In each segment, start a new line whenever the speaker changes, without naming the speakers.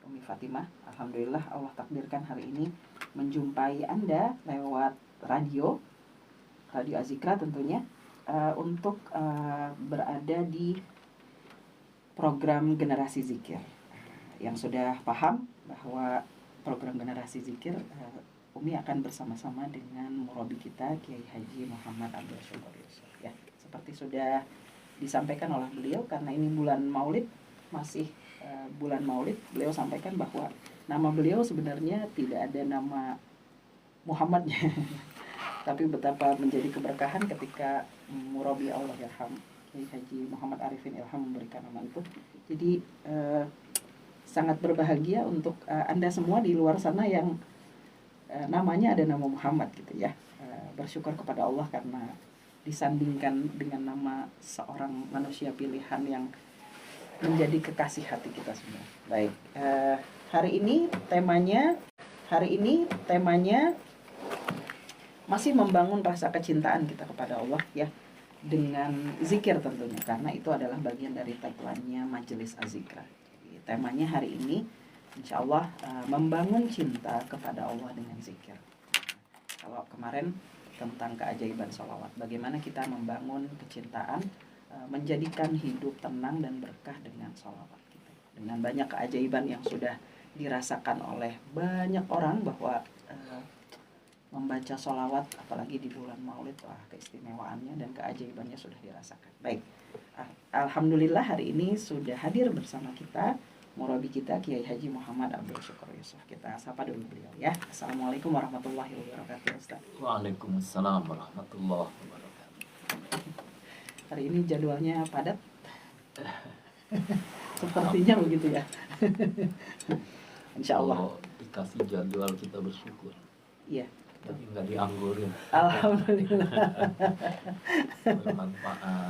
Umi Fatimah. Alhamdulillah Allah takdirkan hari ini menjumpai Anda lewat radio Azikra tentunya, untuk berada di program Generasi Zikir. Yang sudah paham bahwa program Generasi Zikir, Umi akan bersama-sama dengan murabi kita Kiai Haji Muhammad Abdul Syukur Yusuf, ya. Seperti sudah disampaikan oleh beliau, karena ini bulan Maulid, masih bulan Maulid, beliau sampaikan bahwa nama beliau sebenarnya tidak ada nama Muhammadnya. Tapi betapa menjadi keberkahan ketika murabi Allah yarham Kiai Haji Muhammad Arifin Ilham memberikan nama itu. Jadi sangat berbahagia untuk Anda semua di luar sana yang namanya ada nama Muhammad gitu ya. Bersyukur kepada Allah karena disandingkan dengan nama seorang manusia pilihan yang menjadi kekasih hati kita semua. Baik, hari ini temanya masih membangun rasa kecintaan kita kepada Allah ya, dengan zikir tentunya, karena itu adalah bagian dari tagline-nya Majelis Azikra. Jadi, temanya hari ini insya Allah membangun cinta kepada Allah dengan zikir. Kalau kemarin tentang keajaiban sholawat, bagaimana kita membangun kecintaan, menjadikan hidup tenang dan berkah dengan sholawat kita. Dengan banyak keajaiban yang sudah dirasakan oleh banyak orang bahwa membaca sholawat apalagi di bulan Maulid, wah keistimewaannya dan keajaibannya sudah dirasakan. Baik, alhamdulillah hari ini sudah hadir bersama kita murabi kita Kiai Haji Muhammad Abdul Syukur Yusuf. Kita sapa dulu beliau ya. Assalamualaikum warahmatullahi wabarakatuh, Ustaz.
Waalaikumsalam warahmatullahi wabarakatuh.
Hari ini jadwalnya padat. Sepertinya begitu ya. Insya Allah.
Kalau dikasih jadwal kita bersyukur.
Iya.
Tapi nggak dianggurin.
Alhamdulillah.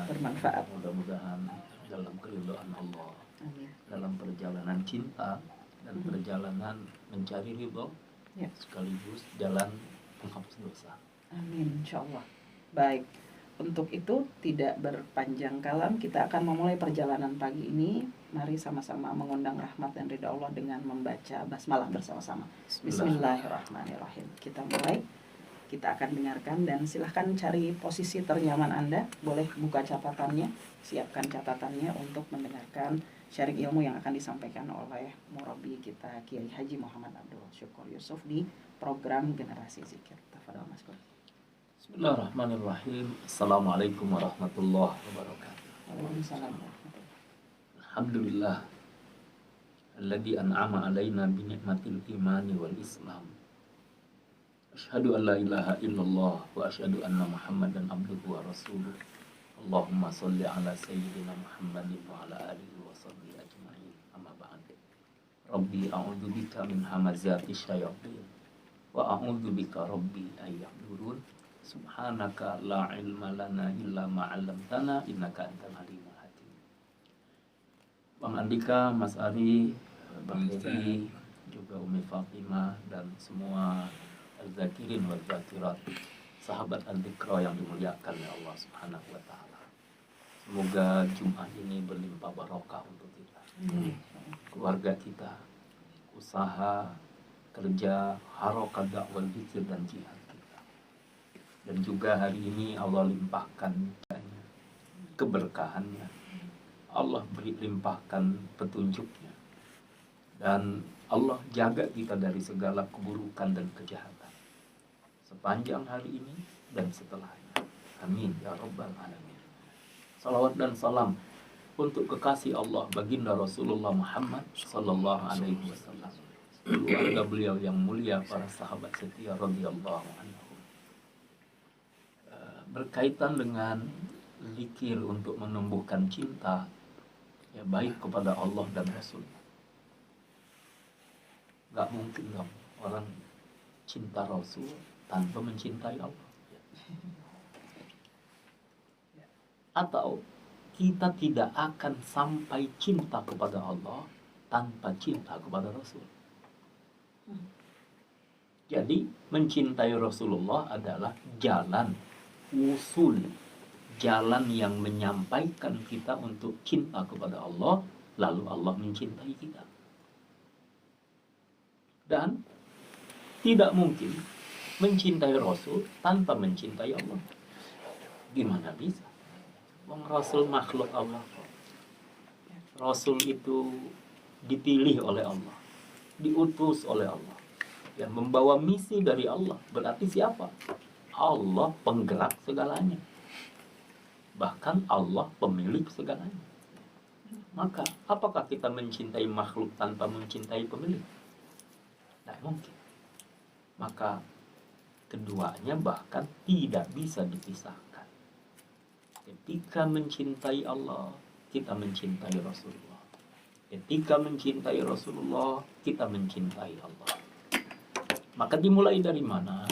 Bermanfaat. Mudah-mudahan dalam keridhaan Allah.
Amin.
Dalam perjalanan cinta dan perjalanan mencari ridho,
ya,
sekaligus jalan penghapus dosa.
Amin, insya Allah. Baik, untuk itu tidak berpanjang kalam, kita akan memulai perjalanan pagi ini. Mari sama-sama mengundang rahmat dan ridha Allah dengan membaca basmalah bersama-sama. Bismillahirrahmanirrahim. Kita mulai. Kita akan dengarkan dan silahkan cari posisi ternyaman Anda. Boleh buka catatannya, siapkan catatannya untuk mendengarkan syarik ilmu yang akan disampaikan oleh murabi kita Kiai Haji Muhammad Abdul Syukur Yusuf di program Generasi Zikir. Tafadhol Mas Kur.
Bismillahirrahmanirrahim. Assalamualaikum warahmatullahi wabarakatuh.
Waalaikumsalam.
Alhamdulillah alladzi an'ama alaina bi ni'matil imani wal islam. Asyhadu an la ilaha illallah wa asyhadu anna Muhammadan abduhu wa rasuluh. Allahumma shalli ala sayyidina Muhammadin wa ala alihi wa sahbihi ajma'in. Amma ba'd. Rabbi a'udzu bika min hamazati syayatin wa a'udzu bika rabbi ay yahdurun. Subhanaka la ilma lana illa ma 'allamtana innaka antal alimul hakim. Bang Andika, Mas Ari, Bang Dedi, juga Umi Fatimah dan semua al-zakirin wal zakirat, sahabat al-dzikra yang dimuliakan oleh Allah Subhanahu wa taala. Semoga Jumat ini berlimpah barokah untuk kita. Keluarga kita, usaha, kerja, harokat dakwah zikir dan jihad kita. Dan juga hari ini Allah limpahkan keberkahannya. Allah beri limpahkan petunjuknya. Dan Allah jaga kita dari segala keburukan dan kejahatan sepanjang hari ini dan setelahnya. Amin ya rabbal alamin. Salawat dan salam untuk kekasih Allah baginda Rasulullah Muhammad sallallahu alaihi wasallam, keluarga beliau yang mulia, para sahabat setia radhiyallahu anhum. Berkaitan dengan zikir untuk menumbuhkan cinta, ya, baik kepada Allah dan Rasul. Gak mungkin dong orang cinta Rasul tanpa mencintai Allah. Atau kita tidak akan sampai cinta kepada Allah tanpa cinta kepada Rasul. Jadi mencintai Rasulullah adalah jalan usul, jalan yang menyampaikan kita untuk cinta kepada Allah, lalu Allah mencintai kita. dan tidak mungkin mencintai Rasul tanpa mencintai Allah. Gimana bisa? Wong Rasul makhluk Allah. Rasul itu dipilih oleh Allah, diutus oleh Allah, yang membawa misi dari Allah. Berarti siapa? Allah penggerak segalanya, bahkan Allah pemilik segalanya. Maka apakah kita mencintai makhluk tanpa mencintai pemilik? Tidak mungkin. Maka keduanya bahkan tidak bisa dipisahkan. Ketika mencintai Allah, kita mencintai Rasulullah. Ketika mencintai Rasulullah, kita mencintai Allah. Maka dimulai dari mana?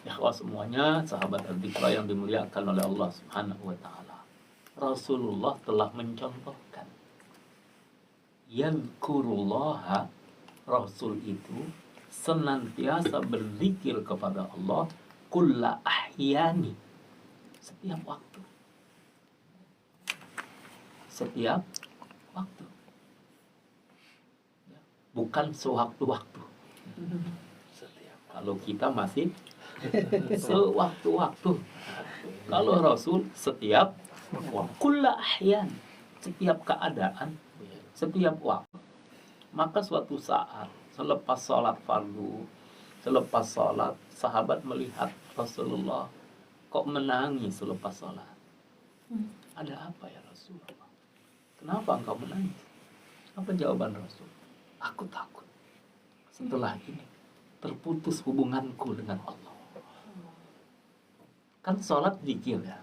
Ya semuanya sahabat Al-Dhikra yang dimuliakan oleh Allah Subhanahu wa taala. Rasulullah telah mencontohkan. Yadhkurullaha, Rasul itu senantiasa berzikir kepada Allah kulla ahyani, setiap waktu. Setiap waktu. Bukan sewaktu-waktu. Kalau kita masih sewaktu-waktu. Kalau Rasul setiap kulla ahyan, setiap keadaan, setiap waktu. Maka suatu saat selepas sholat fardu, selepas sholat, sahabat melihat Rasulullah kok menangis selepas sholat. Ada apa ya Rasulullah? Kenapa engkau menangis? Apa jawaban Rasul? Aku takut setelah ini terputus hubunganku dengan Allah. Kan sholat zikir ya.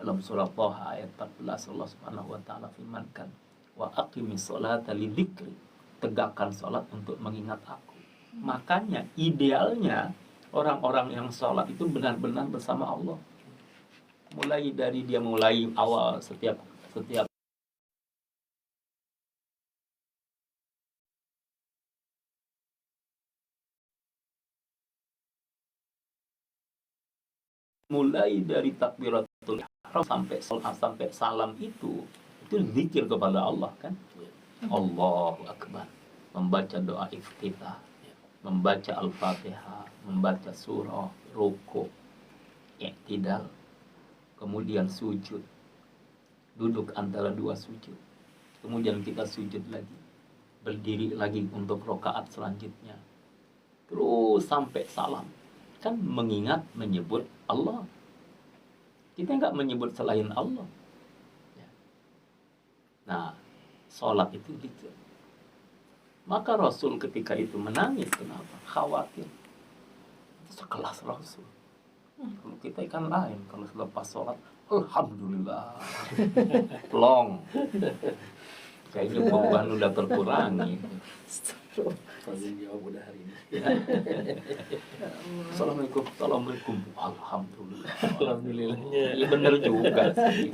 Dalam surah Thaha ayat 14 Allah Subhanahu wa taala firmankan, wa aqimis sholata lidzikri, tegakkan sholat untuk mengingat aku. Makanya idealnya orang-orang yang sholat itu benar-benar bersama Allah. Mulai dari dia mulai awal setiap mulai dari takbiratul ihram sampai salat sampai salam itu zikir kepada Allah kan. Allahu Akbar, membaca doa iftitah, membaca Al-Fatihah, membaca surah, ruku', i'tidal, kemudian sujud, duduk antara dua sujud, kemudian kita sujud lagi, berdiri lagi untuk rakaat selanjutnya, terus sampai salam. Kan mengingat menyebut Allah. Kita nggak menyebut selain Allah. Nah, sholat itu gitu. Maka Rasul ketika itu menangis. Kenapa? Khawatir. Itu sekelas Rasul. Kalau kita kan lain. Kalau selepas sholat, alhamdulillah, long. Kayaknya beban udah terkurangi.
Jawab udah hari ini.
Assalamualaikum, assalamualaikum, alhamdulillah.
Alhamdulillahnya.
Iya bener juga sih,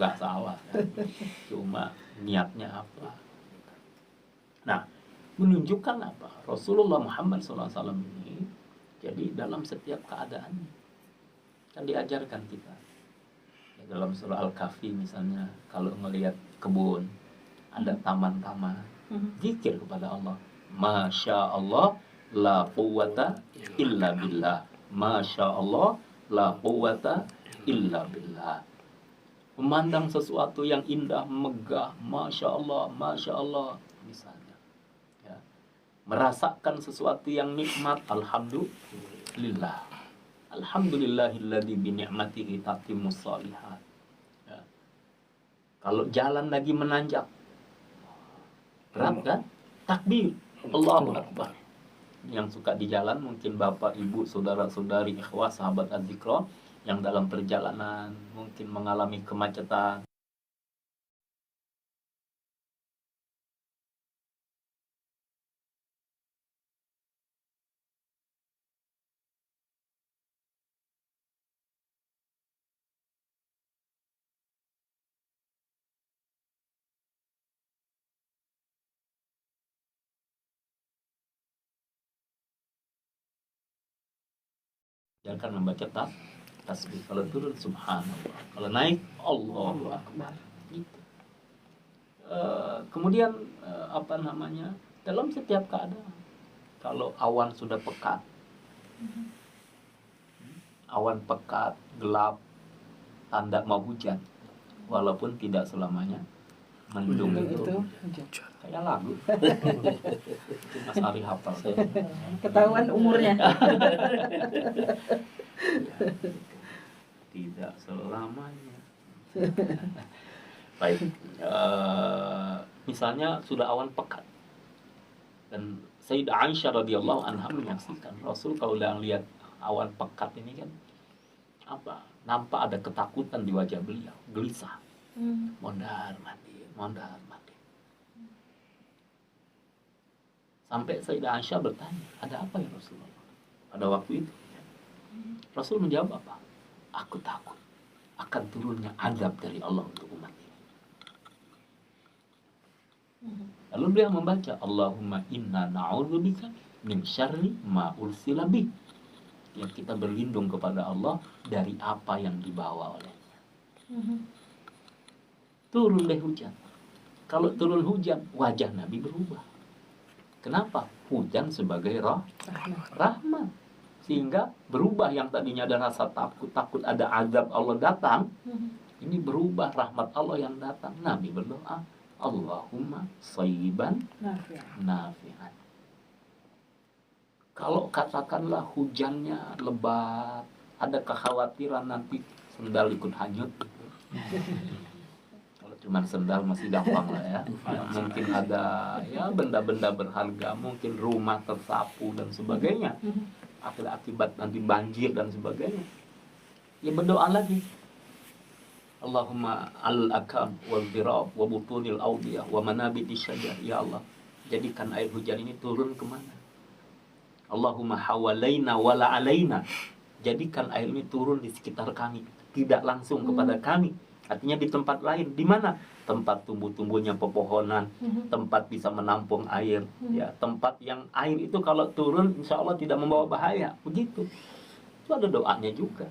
nggak salah kan? Cuma niatnya apa? Nah, menunjukkan apa? Rasulullah Muhammad SAW ini jadi dalam setiap keadaan kan diajarkan kita. Ya, dalam surah Al-Kahfi misalnya, kalau ngelihat kebun ada taman-taman, zikir kepada Allah. Masya Allah, la quwwata illa billah. Masya Allah, la quwwata illa billah. Memandang sesuatu yang indah, megah, Masya Allah, misalnya. Ya. Merasakan sesuatu yang nikmat, alhamdulillah. Alhamdulillahilladzi bi ni'matihi tatimmus shalihat. Ya. Kalau jalan lagi menanjak, berat kan? Takbir, Allahu Akbar. Yang suka di jalan mungkin bapak, ibu, saudara-saudari, ikhwah, sahabat Az-Zikra yang dalam perjalanan mungkin mengalami kemacetan. Jangan membaca tasbih. Kalau turun subhanallah, kalau naik Allahu Akbar. Gitu. Kemudian dalam setiap keadaan kalau awan sudah pekat, awan pekat, gelap, tanda mau hujan, walaupun tidak selamanya mendung itu
hujan.
kayak lagu. Mas Ari hafal.
Ketahuan umurnya.
Tidak selamanya. Baik, misalnya sudah awan pekat dan Sayyidah Aisyah radhiyallahu anha menyaksikan Rasul kalau udah lihat awan pekat ini kan apa? Nampak ada ketakutan di wajah beliau, gelisah, mondar mandir, mondar mandir. Sampai Sayyidah Aisyah bertanya, ada apa ya Rasulullah? Pada waktu itu Rasul menjawab apa? Aku takut akan turunnya azab dari Allah untuk umat ini. Lalu beliau membaca Allahumma inna na'udzubika min syarri ma ursila bih. Yang kita berlindung kepada Allah dari apa yang dibawa olehnya. Turun deh hujan. Kalau turun hujan, wajah Nabi berubah. Kenapa? Hujan sebagai rahmat. Sehingga berubah yang tadinya ada rasa takut ada azab Allah datang, ini berubah rahmat Allah yang datang. Nabi berdoa, Allahumma shayyiban nafi'an. Kalau katakanlah hujannya lebat, ada kekhawatiran nanti sendal ikut hanyut. Kalau cuma sendal masih gampang lah ya. Mungkin ada ya benda-benda berharga, mungkin rumah tersapu dan sebagainya. Akibat nanti banjir dan sebagainya. Ya berdoa lagi. Allahumma al-akam wal dirab wa butunil awdiyah wa manabiti syajar. Ya Allah, jadikan air hujan ini turun kemana? Allahumma hawalaina wala alaina. Jadikan air ini turun di sekitar kami, tidak langsung kepada kami. Artinya di tempat lain. Di mana? Tempat tumbuh-tumbuhnya pepohonan, tempat bisa menampung air, ya, tempat yang air itu kalau turun insya Allah tidak membawa bahaya. Begitu. Itu ada doanya juga.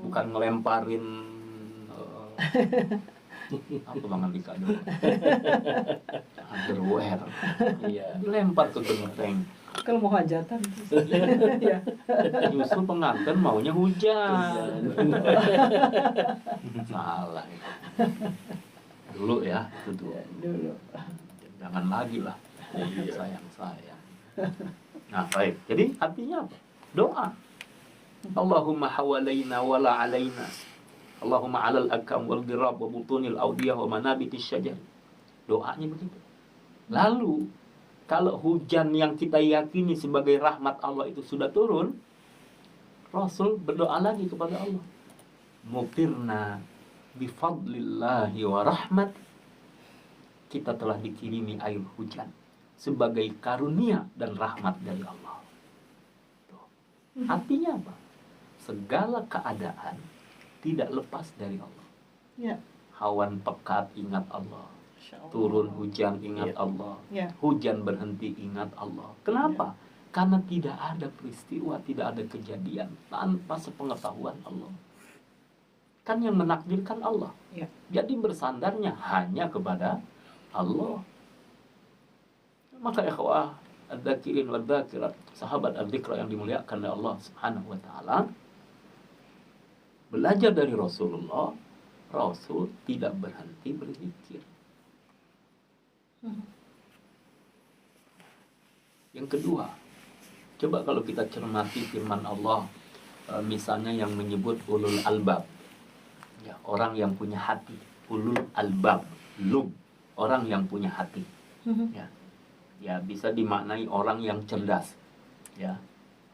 Bukan ngelemparin apa Bang Andika doang. Underwear. Iya, dilempar ke genteng.
Kalau mau hajatan
ya. Justru pengantin maunya hujan. Salah itu. Dulu ya, itu dulu. Jangan lagi lah. Sayang. Nah, baik. Jadi artinya apa? Doa. Allahumma hawalaina wala alaina. Allahumma alal akam wal dirab wa butunil awdiyah wa manabitis syajar. Doanya begitu. Lalu kalau hujan yang kita yakini sebagai rahmat Allah itu sudah turun, Rasul berdoa lagi kepada Allah. Mutirna bifadlillahi wa rahmat. Kita telah dikirimi air hujan sebagai karunia dan rahmat dari Allah. Tuh. Artinya apa? Segala keadaan tidak lepas dari Allah.
Ya.
Hawan pekat ingat Allah. Turun hujan ingat Allah. Hujan berhenti ingat Allah. Kenapa? Karena tidak ada peristiwa, tidak ada kejadian tanpa sepengetahuan Allah. Kan yang menakdirkan Allah. Jadi bersandarnya hanya kepada Allah. Maka ikhwah adz-dzakirin wadz-dzakirat, sahabat al-dzikra yang dimuliakan oleh Allah Subhanahu wa taala, belajar dari Rasulullah. Rasul tidak berhenti berzikir. Yang kedua, coba kalau kita cermati firman Allah, misalnya yang menyebut ulul albab, ya, orang yang punya hati. Ulul albab, orang yang punya hati. Ya, bisa dimaknai orang yang cerdas, ya,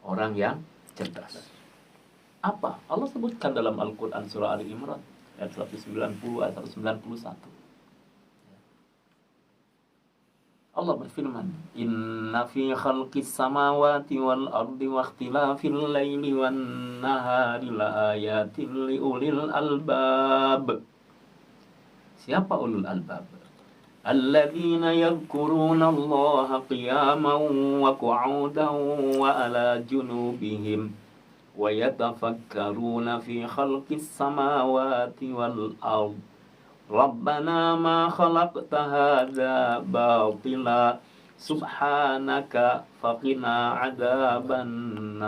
orang yang cerdas. Apa? Allah sebutkan dalam Al-Quran surah Ali Imran ayat 190 ayat 191. Allah berfirman, Inna fi khalqis samawati wal ardi wa ikhtilafil laili wan nahari la ayatin li ulil albab. Siapa ulul albab? Alladzina yadhkuruna Allah qiyaman wa qu'udan wa ala junubihim wa yatafakkaruna fi khalqis samawati wal ardi. Rabbana ma khalaqta hadza batila subhanaka faqina adzabannar.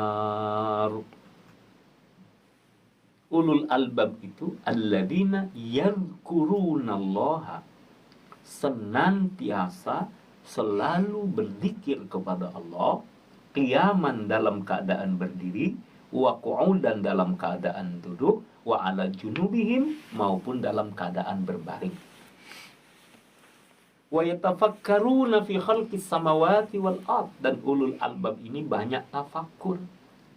Ulul albab itu alladzina yadhkurunallaha, senantiasa selalu berzikir kepada Allah, qiyaman dalam keadaan berdiri, wa qu'udan dalam keadaan duduk, wa ala junubihim maupun dalam keadaan berbaring. Wa yatafakkaruna fi khalqis samawati wal ard, dan ulul albab ini banyak tafakkur,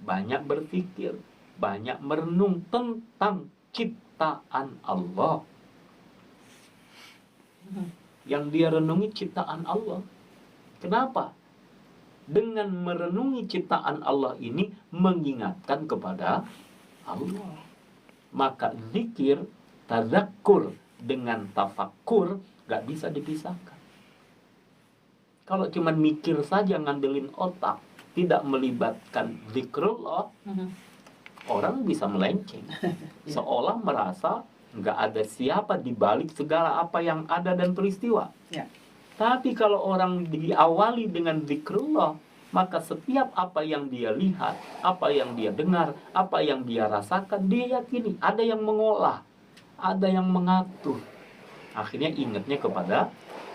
banyak berpikir, banyak merenung tentang ciptaan Allah. Yang dia renungi ciptaan Allah. Kenapa? Dengan merenungi ciptaan Allah ini mengingatkan kepada Allah. Maka zikir, tazakkur dengan tafakkur gak bisa dipisahkan. Kalau cuma mikir saja ngandelin otak, tidak melibatkan zikrullah, orang bisa melenceng. Seolah merasa nggak ada siapa di balik segala apa yang ada dan peristiwa.
Ya.
Tapi kalau orang diawali dengan zikrullah, maka setiap apa yang dia lihat, apa yang dia dengar, apa yang dia rasakan, dia yakini ada yang mengolah, ada yang mengatur. Akhirnya ingatnya kepada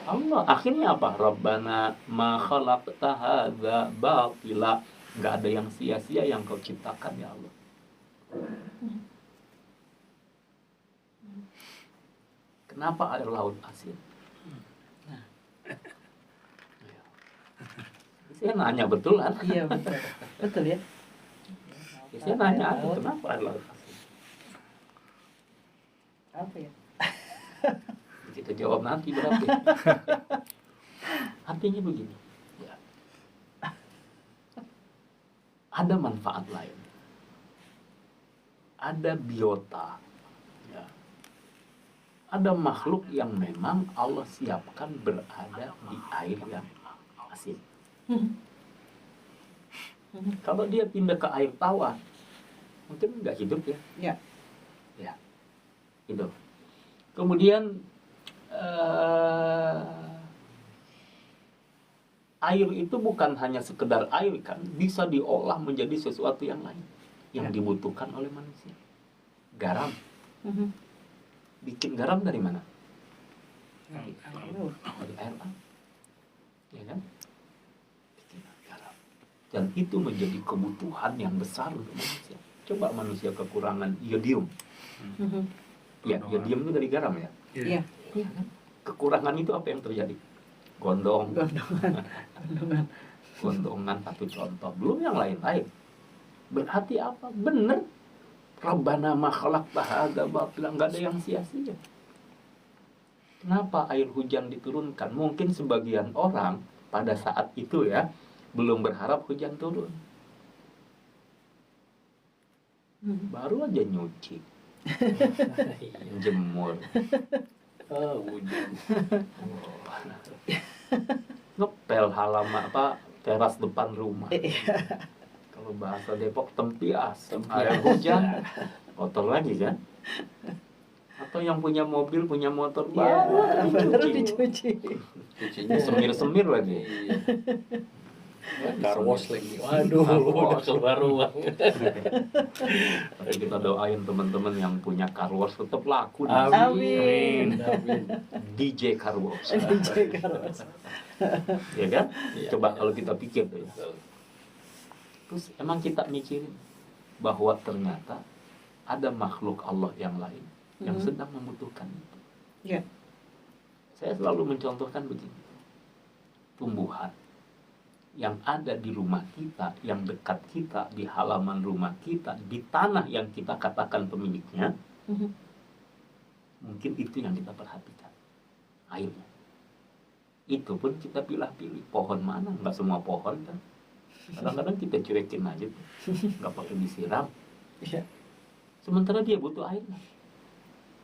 Allah. Akhirnya apa? Rabbana ma khalaqta hadza batila. Nggak ada yang sia-sia yang kau ciptakan ya Allah. Kenapa air laut asin? Saya nanya betulan.
Iya betul. Betul ya.
Saya nanya aja, kenapa air laut asin?
Apa ya?
Kita jawab nanti berarti. Artinya begini. Ya. Ada manfaat lain. Ada biota. Ya. Ada makhluk yang memang Allah siapkan berada di air yang asin. Kalau dia pindah ke air tawar, mungkin nggak hidup ya.
Ya.
Ya, hidup. Kemudian air itu bukan hanya sekedar air kan, bisa diolah menjadi sesuatu yang lain yang dibutuhkan oleh manusia. Garam. Bikin garam dari mana? Dari air laut. Ya kan? Bikin garam. Dan itu menjadi kebutuhan yang besar untuk manusia. Coba manusia kekurangan iodium. Ya, iodium itu dari garam ya.
Iya.
Ya, kan? Kekurangan itu apa yang terjadi? Gondongan satu contoh, belum yang lain-lain. Berarti apa? Benar. Rabbana ma khalaqta hadza batila, enggak ada yang sia-sia. Kenapa air hujan diturunkan? Mungkin sebagian orang pada saat itu ya belum berharap hujan turun. Baru aja nyuci, jemur. Hujan. Ngepel halaman teras depan rumah. Kalau bahasa Depok tempias, air hujan kotor lagi kan? Atau yang punya mobil, punya motor baru dicuci. Cucinya semir-semir lagi.
Car wash lagi. Waduh, udah keluar uang.
Tapi kita doain teman-teman yang punya car wash tetap laku.
Amin.
DJ car wash.
DJ car wash.
Ya kan?
Ya,
Coba kalau kita pikir tuh ya. Terus emang kita mikirin bahwa ternyata ada makhluk Allah yang lain yang sedang membutuhkan itu.
Ya.
Saya selalu mencontohkan begini. Tumbuhan yang ada di rumah kita, yang dekat kita, di halaman rumah kita, di tanah yang kita katakan pemiliknya, mungkin itu yang kita perhatikan, airnya. Itu pun kita pilih-pilih, pohon mana, nggak semua pohon kan. Kadang-kadang kita cuekin aja, nggak pakai disiram. Sementara dia butuh airnya.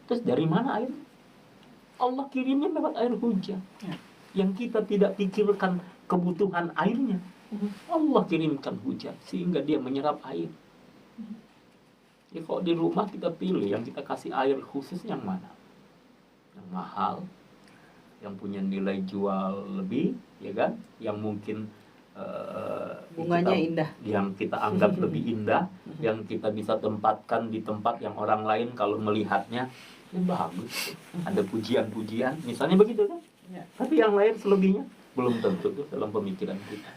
Terus dari mana airnya? Allah kirimin lewat air hujan. Yang kita tidak pikirkan kebutuhan airnya, Allah kirimkan hujan sehingga dia menyerap air. Ya kalau di rumah kita pilih yang kita kasih air khusus yang mana? Yang mahal yang punya nilai jual lebih, ya kan, yang mungkin
Bunganya indah,
yang kita anggap lebih indah, yang kita bisa tempatkan di tempat yang orang lain kalau melihatnya ini bagus, ada pujian-pujian, misalnya begitu kan.
Ya.
Tapi yang lain selebihnya belum tentu tuh dalam pemikiran kita.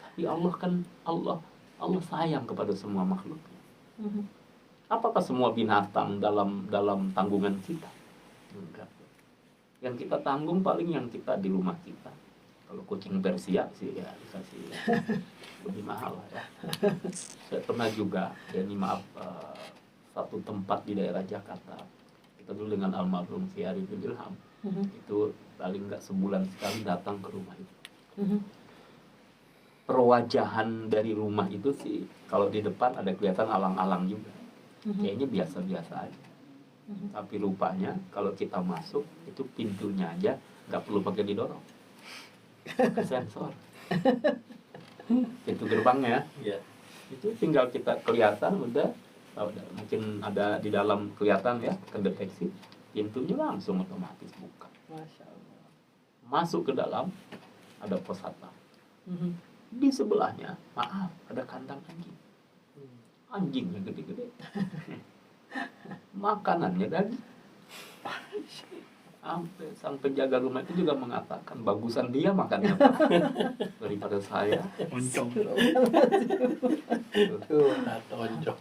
Tapi Allah kan Allah sayang kepada semua makhluk. Apakah semua binatang dalam tanggungan kita? Enggak. Yang kita tanggung paling yang kita di rumah kita. Kalau kucing Persia sih ya dikasih lebih mahal ya. Saya pernah juga, ya ini maaf, satu tempat di daerah Jakarta. Kita dulu dengan almarhum Ki Arifin Ilham. Itu paling enggak sebulan sekali datang ke rumah itu. Perwajahan dari rumah itu sih kalau di depan ada kelihatan alang-alang juga. Kayaknya biasa-biasa aja. Tapi rupanya kalau kita masuk itu pintunya aja nggak perlu pakai didorong. Pakai sensor. Pintu gerbangnya
Ya.
itu tinggal kita kelihatan udah mungkin ada di dalam kelihatan ya, kedeteksi, pintunya langsung otomatis buka.
Masya Allah.
Masuk ke dalam ada pos satpam. Di sebelahnya, maaf, ada kandang anjing. Anjingnya gede-gede. Makanannya daging. Sang penjaga rumah itu juga mengatakan bagusan dia makannya Pak daripada saya.
Oncom. Atau oncom.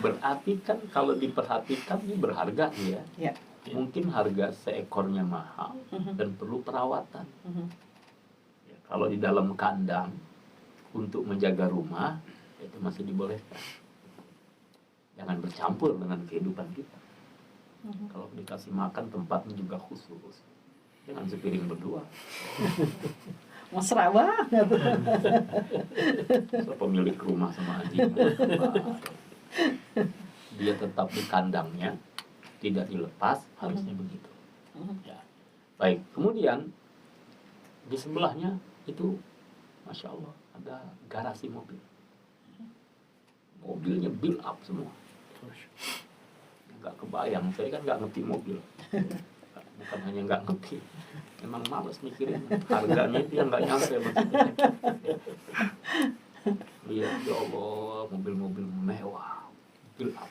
Berarti kan kalau diperhatikan ini berharga nih ya.
Ya.
Mungkin harga seekornya mahal dan perlu perawatan. Ya, kalau di dalam kandang untuk menjaga rumah itu masih dibolehkan. Jangan bercampur dengan kehidupan kita. Kalau dikasih makan tempatnya juga khusus. Jangan sepiring berdua.
Mesra banget.
So, pemilik rumah sama anjing. Dia tetap di kandangnya, tidak dilepas, harusnya begitu. Ya. Baik, kemudian di sebelahnya itu, Masya Allah, ada garasi mobil. Mobilnya build up semua. Nggak kebayang, saya kan nggak ngerti mobil. Bukan hanya nggak ngerti, memang males mikirin harganya itu yang nggak nyampe maksudnya. Lihat, ya Allah, mobil-mobil mewah, build up.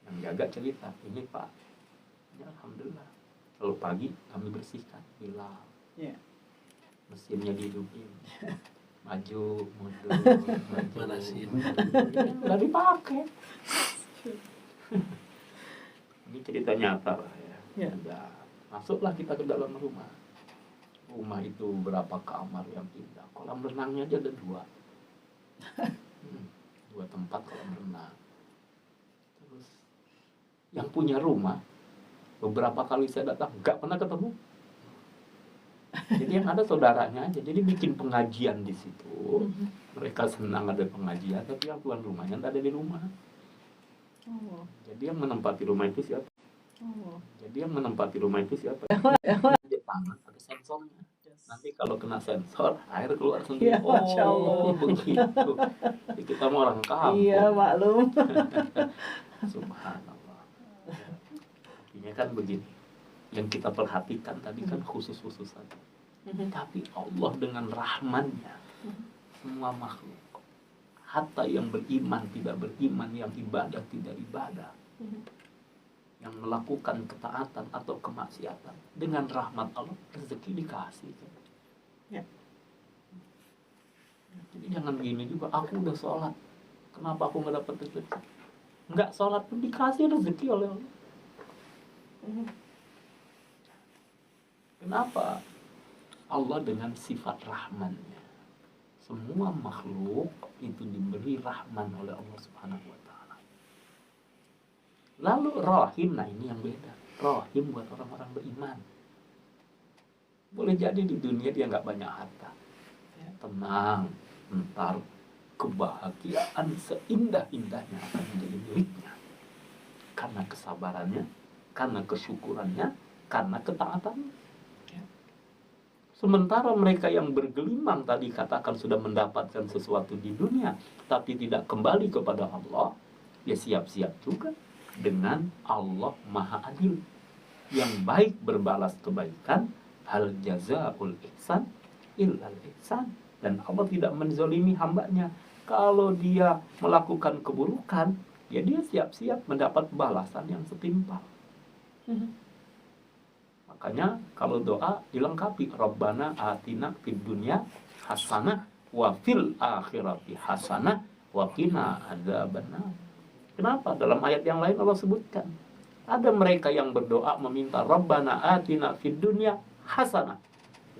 Yang jaga cerita, ini Pak, ya Alhamdulillah. Kalau pagi kami bersihkan, bilang, mesinnya dihidupin, maju, mundur,
Manasin.
nggak dipakai. Ini cerita nyata lah ya. Dan masuklah kita ke dalam rumah. Rumah itu berapa kamar yang indah. Kolam renangnya aja ada 2. 2 tempat kolam renang. Terus yang punya rumah beberapa kali saya datang nggak pernah ketemu. Jadi yang ada saudaranya aja. Jadi bikin pengajian di situ. Mereka senang ada pengajian, tapi yang tuan rumahnya nggak ada di rumah. Jadi yang menempati rumah itu siapa? Jepang ada sensornya. Nanti kalau kena sensor, air keluar sendiri.
Ya, Masya Allah.
Begitu. Jadi kita mau orang kampung.
Iya, maklum.
Subhanallah. Artinya kan begini. Yang kita perhatikan tadi kan khusus-khusus saja. Tapi Allah dengan rahmannya, semua makhluk, hatta yang beriman tidak beriman, yang ibadah tidak ibadah, yang melakukan ketaatan atau kemaksiatan, dengan rahmat Allah rezeki dikasih.
Ya.
Jadi jangan gini juga, aku udah sholat, kenapa aku nggak dapat rezeki? Nggak sholat pun dikasih rezeki oleh Allah. Kenapa? Allah dengan sifat rahmannya, semua makhluk itu diberi rahman oleh Allah Subhanahu wa Ta'ala. Lalu rahim, nah ini yang beda. Rahim buat orang-orang beriman. Boleh jadi di dunia dia nggak banyak harta, tenang, ntar kebahagiaan seindah-indahnya akan menjadi miliknya karena kesabarannya, karena kesyukurannya, karena ketaatannya. Sementara mereka yang bergelimang tadi katakan sudah mendapatkan sesuatu di dunia, tapi tidak kembali kepada Allah, ya siap-siap juga dengan Allah Maha Adil. yang baik berbalas kebaikan, hal jazaul ihsan illal ihsan. Dan Allah tidak menzalimi hambanya. Kalau dia melakukan keburukan, ya dia siap-siap mendapat balasan yang setimpal. Makanya kalau doa dilengkapi, Rabbana atina fid dunya hasanah wa fil akhirati hasanah wa qina adzabannar. Kenapa? Dalam ayat yang lain Allah sebutkan, ada mereka yang berdoa meminta Rabbana atina fid dunya hasanah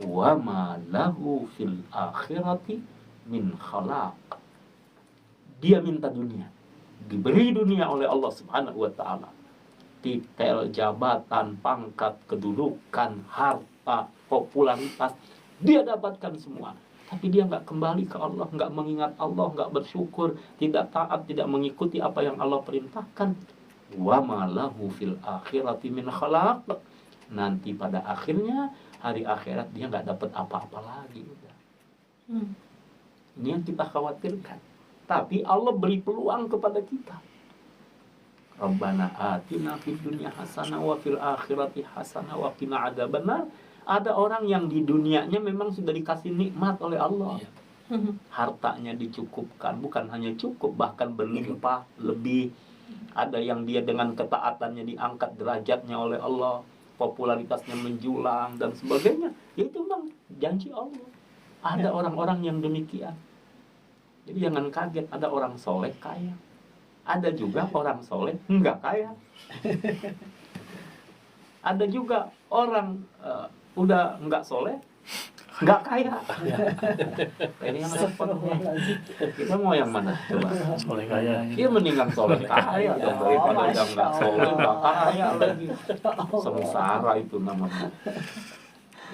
wa ma lahu fil akhirati min khalaq. Dia minta dunia, diberi dunia oleh Allah Subhanahu wa taala. Titel, jabatan, pangkat, kedudukan, harta, popularitas, dia dapatkan semua. Tapi dia nggak kembali ke Allah, nggak mengingat Allah, nggak bersyukur, tidak taat, tidak mengikuti apa yang Allah perintahkan. Wa ma lahu fil akhirati min khalaq. Nanti pada akhirnya hari akhirat dia nggak dapat apa-apa lagi. Ini yang kita khawatirkan. Tapi Allah beri peluang kepada kita. Rabbana atina fid dunya hasanah wa fil akhirati hasanah wa qina adzabannar. Ada orang yang di dunianya memang sudah dikasih nikmat oleh Allah. Hartanya dicukupkan, bukan hanya cukup, bahkan berlimpah lebih. Ada yang dia dengan ketaatannya diangkat derajatnya oleh Allah, popularitasnya menjulang dan sebagainya. Itu memang janji Allah. Ada orang-orang yang demikian. Jadi jangan kaget ada orang soleh kaya. Ada juga orang soleh enggak kaya. Ada juga orang udah enggak soleh, enggak kaya. Ini yang repot. Kita mau yang mana? Coba.
Soleh kaya.
Dia mendingan soleh kaya dong daripada yang enggak soleh enggak kaya lagi. Sengsara itu namanya.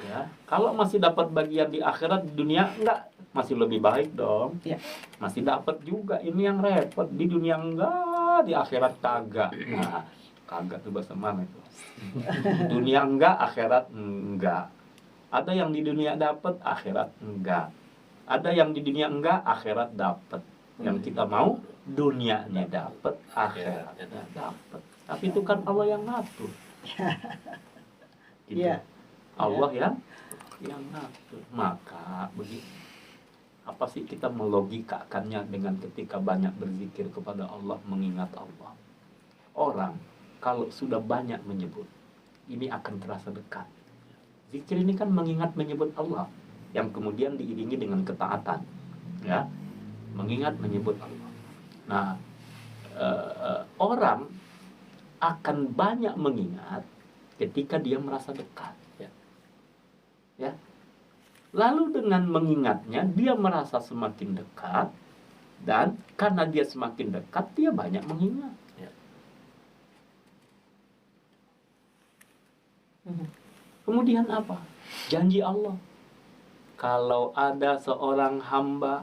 Ya, kalau masih dapat bagian di akhirat, di dunia enggak, masih lebih baik dong.
Ya.
Masih dapat juga. Ini yang repot, di dunia enggak, di akhirat kagak. Nah, kagak tuh bahasa mana itu? Dunia enggak, akhirat enggak. Ada yang di dunia dapat, akhirat enggak. Ada yang di dunia enggak, akhirat dapat. Yang kita mau dunianya dapat, akhiratnya dapat. Tapi itu kan Allah yang ngatur. Gitu.
Iya.
Allah yang ngatur. Maka begitu. Apa sih kita melogikakannya dengan ketika banyak berzikir kepada Allah, mengingat Allah. Orang kalau sudah banyak menyebut, ini akan terasa dekat. Zikir ini kan mengingat menyebut Allah, yang kemudian diiringi dengan ketaatan, ya, mengingat menyebut Allah. Nah, orang akan banyak mengingat ketika dia merasa dekat, ya. Lalu dengan mengingatnya dia merasa semakin dekat, dan karena dia semakin dekat dia banyak mengingat. Kemudian apa? Janji Allah. Kalau ada seorang hamba,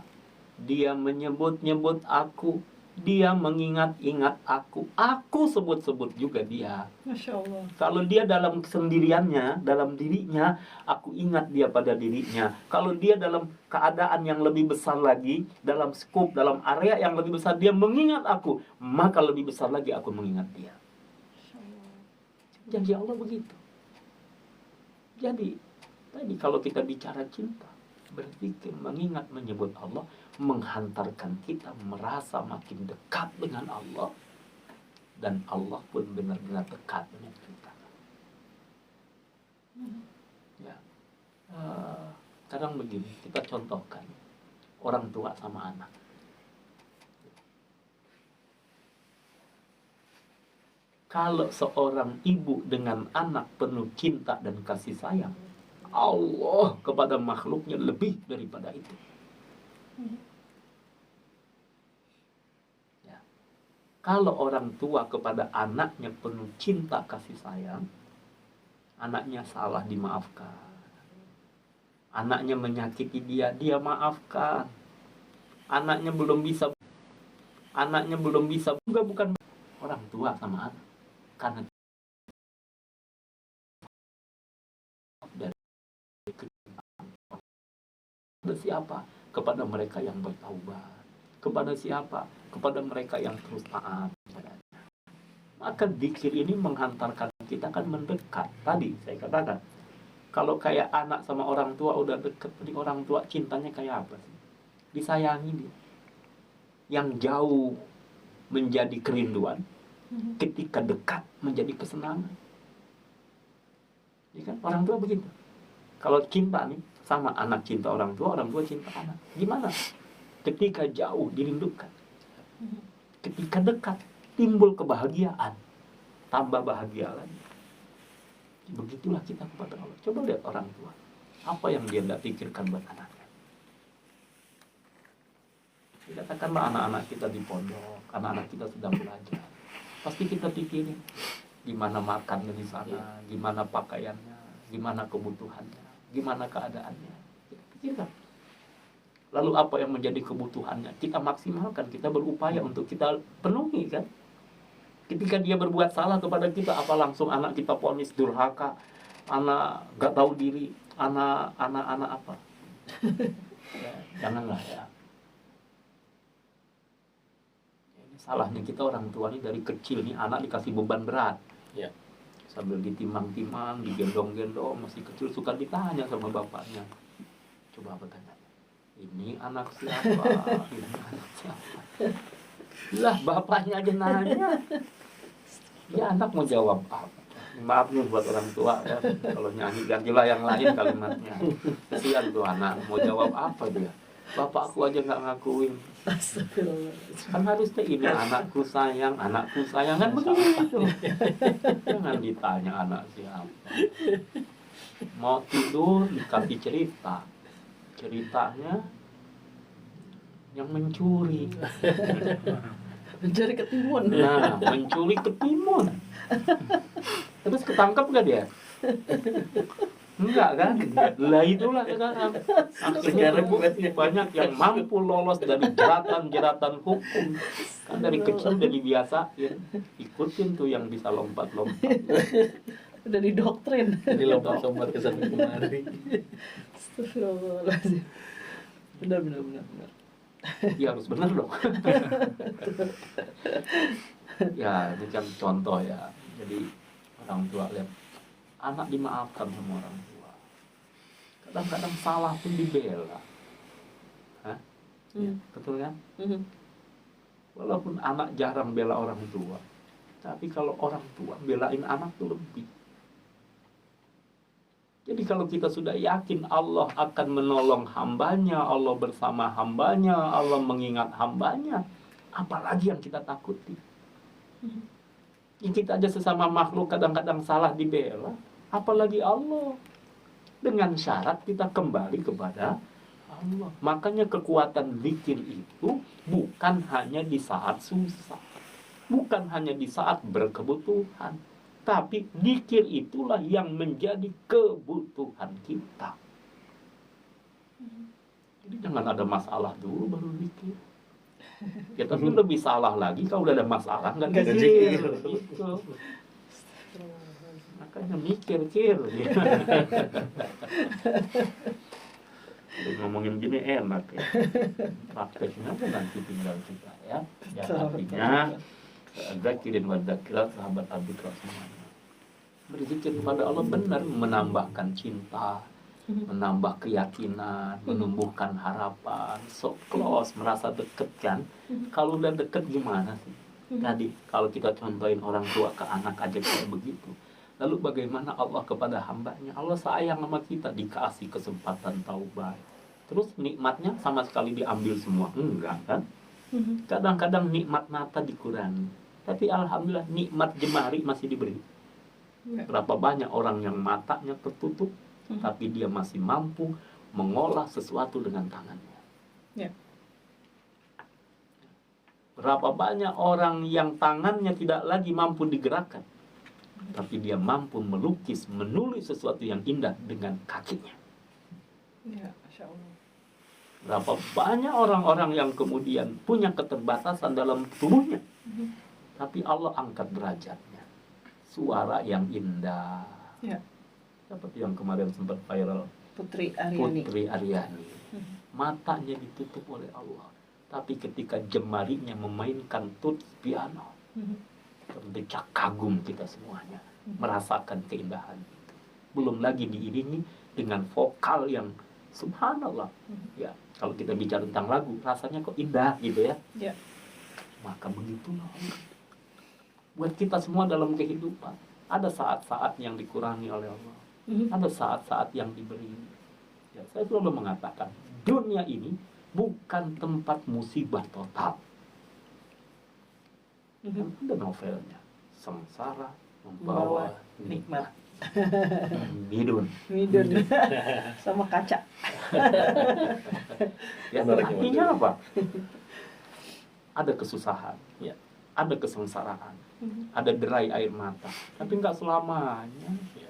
dia menyebut-nyebut aku, dia mengingat-ingat aku sebut-sebut juga dia.
Masya Allah.
Kalau dia dalam kesendiriannya, dalam dirinya, aku ingat dia pada dirinya. Kalau dia dalam keadaan yang lebih besar lagi, dalam skup, dalam area yang lebih besar, dia mengingat aku, maka lebih besar lagi aku mengingat dia. Janji Allah begitu. Jadi, tadi kalau kita bicara cinta, berpikir, mengingat, menyebut Allah, menghantarkan kita merasa makin dekat dengan Allah, dan Allah pun benar-benar dekat dengan kita. Ya, kadang begini, kita contohkan orang tua sama anak. Kalau seorang ibu dengan anak penuh cinta dan kasih sayang, Allah kepada makhluknya lebih daripada itu. Ya. Kalau orang tua kepada anaknya penuh cinta kasih sayang, anaknya salah dimaafkan. Anaknya menyakiti dia, dia maafkan. Anaknya belum bisa juga bukan orang tua sama anak. Karena dari siapa? Kepada mereka yang bertaubat. Kepada siapa? Kepada mereka yang terus taat. Maka dzikir ini menghantarkan kita kan mendekat. Tadi saya katakan, kalau kayak anak sama orang tua udah deket, ini orang tua cintanya kayak apa sih? Disayangi dia. Yang jauh menjadi kerinduan, ketika dekat menjadi kesenangan. Ya kan? Orang tua begitu. Kalau cinta nih, sama anak cinta orang tua cinta anak. Gimana? Ketika jauh dirindukan. Ketika dekat timbul kebahagiaan. Tambah bahagia lagi. Begitulah kita kepada Allah. Coba lihat orang tua. Apa yang dia tidak pikirkan buat anaknya. Katakanlah anak-anak kita di pondok, anak-anak kita sedang belajar. Pasti kita pikirin gimana makannya di sana, gimana pakaiannya, gimana kebutuhannya, gimana keadaannya. Kita pikirkan. Lalu apa yang menjadi kebutuhannya? Kita maksimalkan, kita berupaya untuk kita penuhi kan. Ketika dia berbuat salah kepada kita, apa langsung anak kita vonis durhaka, anak gak tahu diri, anak apa? Ya, janganlah ya. Salahnya kita orang tua nih dari kecil nih anak dikasih beban berat.
Ya.
Sambil ditimang-timang, digendong-gendong, masih kecil suka ditanya sama bapaknya. Coba apa tanya? Ini anak siapa? Ini anak siapa? Lah bapaknya aja nanya. Ya anak mau jawab apa? Maaf nih buat orang tua ya. Kalau nyanyi gantilah yang lain kalimatnya. Kasihan tuh anak mau jawab apa dia? Bapakku aja nggak ngakuin. Kan harusnya ini anakku sayang kan begitu. Jangan ditanya anak siapa. Mau tidur dikasih cerita. Ceritanya yang mencuri.
Mencuri ketimun.
Nah, mencuri ketimun. Terus ketangkep gak dia? Enggak kan? Lah itulah sekarang. Akhirnya banyak yang mampu lolos dari jeratan-jeratan hukum. Kan dari kecil udah dibiasain. Ikutin tuh yang bisa lompat-lompat.
Udah didoktrin.
Jadi lompat-lompat ke sana kemari.
Astagfirullahaladzim. Benar.
Ya harus benar dong. Ya, ini kan contoh ya. Jadi orang tua lihat anak dimaafkan sama orang tua. Kadang-kadang salah pun dibela. Hah? Ya, betul kan? Walaupun anak jarang bela orang tua, tapi kalau orang tua belain anak tuh lebih. Jadi kalau kita sudah yakin Allah akan menolong hambanya, Allah bersama hambanya, Allah mengingat hambanya, apalagi yang kita takuti? Kita aja sesama makhluk kadang-kadang salah dibela, apalagi Allah. Dengan syarat kita kembali kepada Allah. Makanya kekuatan zikir itu bukan hanya di saat susah, bukan hanya di saat berkebutuhan, tapi zikir itulah yang menjadi kebutuhan kita. Jadi jangan ada masalah dulu baru zikir. Ya tapi lebih salah lagi kalau udah ada masalah nggak zikir. Gitu. Makanya mikir. Ngomongin gini enak ya. Prakteknya kan nanti tinggal kita ya. Ya artinya zakirin wa zakirat sahabat Abdul semuanya. Berzikir kepada Allah benar menambahkan cinta, menambah keyakinan, menumbuhkan harapan, so close, merasa deket kan. Kalau udah deket gimana sih? Tadi kalau kita contohin orang tua ke anak aja kayak begitu. Lalu bagaimana Allah kepada hambanya? Allah sayang sama kita, dikasih kesempatan taubat. Terus nikmatnya sama sekali diambil semua? Enggak kan? Kadang-kadang nikmat mata dikurangi. Tapi alhamdulillah nikmat jemari masih diberi. Berapa banyak orang yang matanya tertutup, tapi dia masih mampu mengolah sesuatu dengan tangannya.
Ya.
Berapa banyak orang yang tangannya tidak lagi mampu digerakkan, tapi dia mampu melukis, menulis sesuatu yang indah dengan kakinya.
Ya, Masya Allah.
Berapa banyak orang-orang yang kemudian punya keterbatasan dalam tubuhnya, tapi Allah angkat derajatnya. Suara yang indah.
Ya.
Seperti yang kemarin sempat viral,
Putri Aryani.
Matanya ditutup oleh Allah, tapi ketika jemarinya memainkan tut piano, terdecak kagum kita semuanya. merasakan keindahan itu. Belum lagi diiringi dengan vokal yang subhanallah. Ya, kalau kita bicara tentang lagu, rasanya kok indah gitu ya.
Ya.
Maka begitulah buat kita semua dalam kehidupan. Ada saat-saat yang dikurangi oleh Allah. Ada saat-saat yang diberi. Ya, saya selalu mengatakan, dunia ini bukan tempat musibah total. Ada novelnya, sengsara membawa nikmat. Midun.
Sama kaca.
Ya, artinya apa? Ada kesusahan, ya, ada kesengsaraan, ada derai air mata, tapi nggak selamanya. Ya.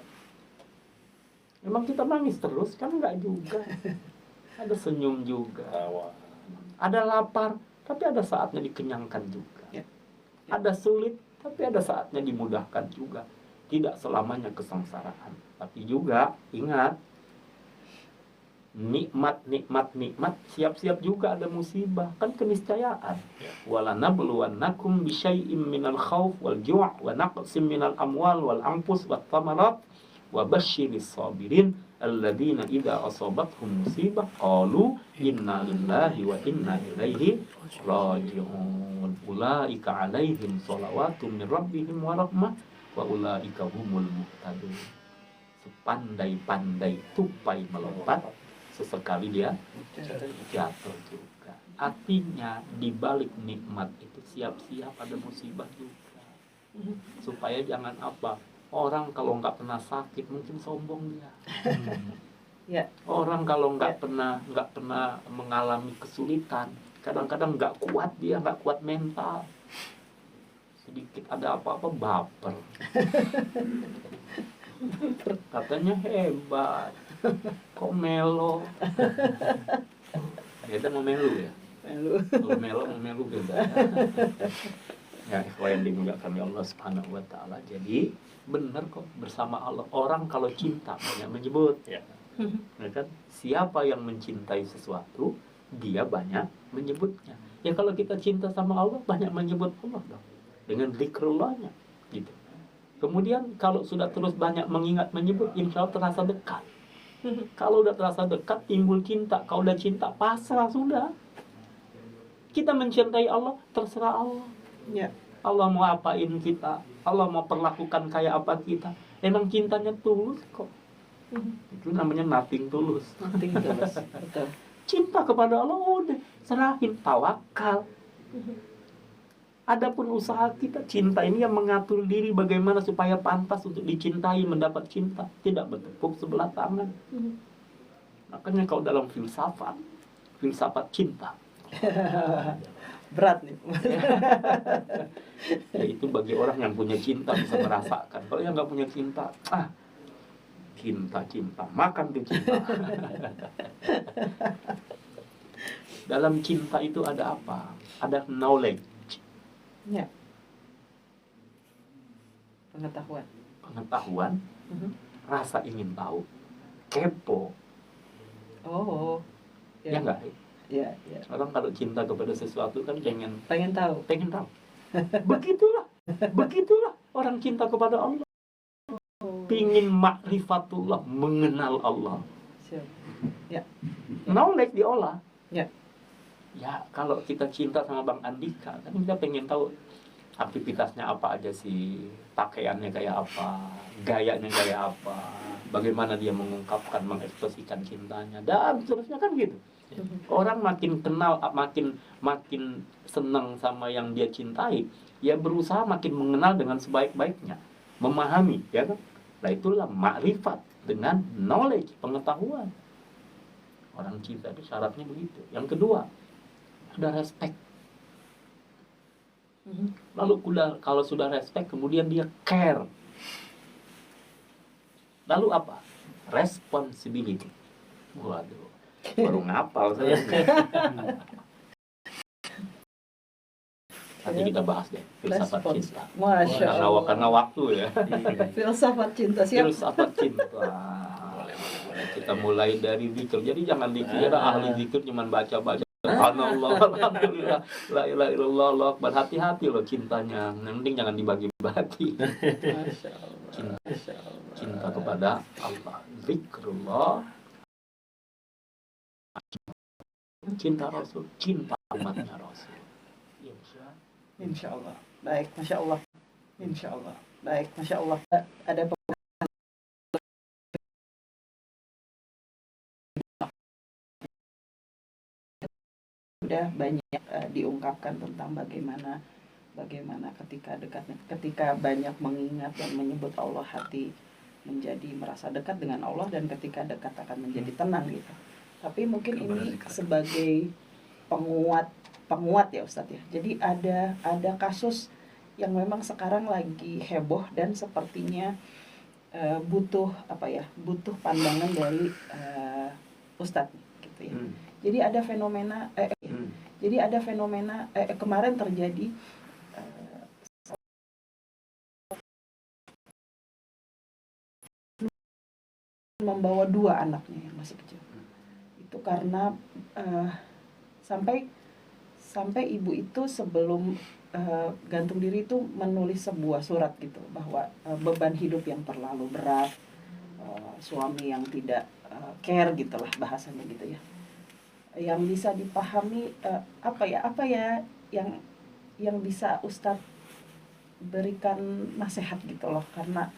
Emang kita nangis terus kan nggak juga. Ada senyum juga, ada lapar, tapi ada saatnya dikenyangkan juga. Ada sulit, tapi ada saatnya dimudahkan juga. Tidak selamanya kesengsaraan, tapi juga ingat, nikmat, siap-siap juga ada musibah, kan keniscayaan. Walanabluwannakum bisyai'im minal khauf wal ju' wa naqsim minal amwal wal anfus wat thamarat wa basyiris sabirin alladzina idza asabathum musibah qalu inna lillahi wa inna ilaihi raji'un ulaika alaihim shalawatun min rabbihim wa rahmah wa ulaika humul muhtadun. Sepandai-pandai tupai melompat, sesekali dia jatuh juga. Artinya di balik nikmat itu siap-siap ada musibah juga. Supaya jangan apa, orang kalau nggak pernah sakit mungkin sombong dia.
Ya.
Orang kalau nggak pernah mengalami kesulitan, kadang-kadang nggak kuat dia, nggak kuat mental. Sedikit ada apa-apa baper. Katanya hebat, kok melo. Beda mau melu ya. Kalau melo beda. Ya, ikhwan dimuliakan oleh Allah Subhanahu wa taala. Jadi benar kok, bersama Allah. Orang kalau cinta banyak menyebut. Ya kan? Siapa yang mencintai sesuatu, dia banyak menyebutnya. Ya kalau kita cinta sama Allah, banyak menyebut Allah dong. Dengan zikrullahnya gitu. Kemudian kalau sudah terus banyak mengingat menyebut, insya Allah terasa dekat. Kalau udah terasa dekat, timbul cinta. Kalau udah cinta, pasrah sudah. Kita mencintai Allah, terserah Allah.
Ya.
Allah mau apain kita, Allah mau perlakukan kayak apa kita. Emang cintanya tulus kok. Itu namanya nothing tulus.
Nothing tulus. Betul.
Cinta kepada Allah udah serahin, tawakal. Adapun usaha kita, cinta ini yang mengatur diri bagaimana supaya pantas untuk dicintai, mendapat cinta, tidak bertepuk sebelah tangan. Makanya kalau dalam filsafat cinta,
berat nih.
Ya itu bagi orang yang punya cinta bisa merasakan. Kalau yang nggak punya cinta, cinta, makan tuh cinta. Dalam cinta itu ada apa? Ada knowledge.
Ya. Pengetahuan.
Rasa ingin tahu, kepo.
Oh.
Ya enggak?
Ya.
Orang kalau cinta kepada sesuatu kan pengen tahu. Begitulah orang cinta kepada Allah. Pingin ma'rifatullah, mengenal Allah.
Siap. Ya.
Knowledge diolah.
Ya.
Ya, kalau kita cinta sama Bang Andika, kan kita pengen tahu aktivitasnya apa aja sih, pakaiannya kayak apa, gayanya kayak apa, bagaimana dia mengungkapkan, mengekspresikan cintanya, dan seterusnya kan gitu. Orang makin kenal, makin senang sama yang dia cintai, ya berusaha makin mengenal dengan sebaik-baiknya, memahami, ya kan? Nah itulah makrifat dengan knowledge, pengetahuan. Orang cinta itu syaratnya begitu. Yang kedua, ada respect. Lalu kalau sudah respect, kemudian dia care. Lalu apa? Responsibility. Waduh, baru ngapal saya. Nanti kita bahas deh filsafat cinta.
Masya Allah.
Karena waktu ya.
Filsafat cinta, siap.
Filsafat cinta. Kita mulai dari zikir. Jadi jangan dikira ahli zikir cuma baca-baca. Subhanallah, alhamdulillah, la ilaha illallah, Allah akbar. Hati-hati loh cintanya. Yang penting jangan dibagi-bagi.
Masya Allah.
Cinta cinta kepada Allah, zikrullah, cinta Rasul, cinta umatnya Rasul.
Insya Allah. Baik, Masya Allah. Insya Allah. Baik, Masya Allah. Ada sudah banyak diungkapkan tentang bagaimana ketika banyak mengingat dan menyebut Allah, hati menjadi merasa dekat dengan Allah, dan ketika dekat akan menjadi tenang gitu. Tapi mungkin ini sebagai penguat ya Ustadz ya. Jadi ada kasus yang memang sekarang lagi heboh dan sepertinya butuh pandangan dari Ustadz gitu ya. Jadi ada fenomena kemarin terjadi membawa 2 anaknya yang masih kecil. Itu karena sampai ibu itu sebelum gantung diri itu menulis sebuah surat gitu bahwa beban hidup yang terlalu berat, suami yang tidak care gitulah bahasanya gitu ya. Yang bisa dipahami apa ya yang bisa Ustadz berikan nasihat gitu loh, karena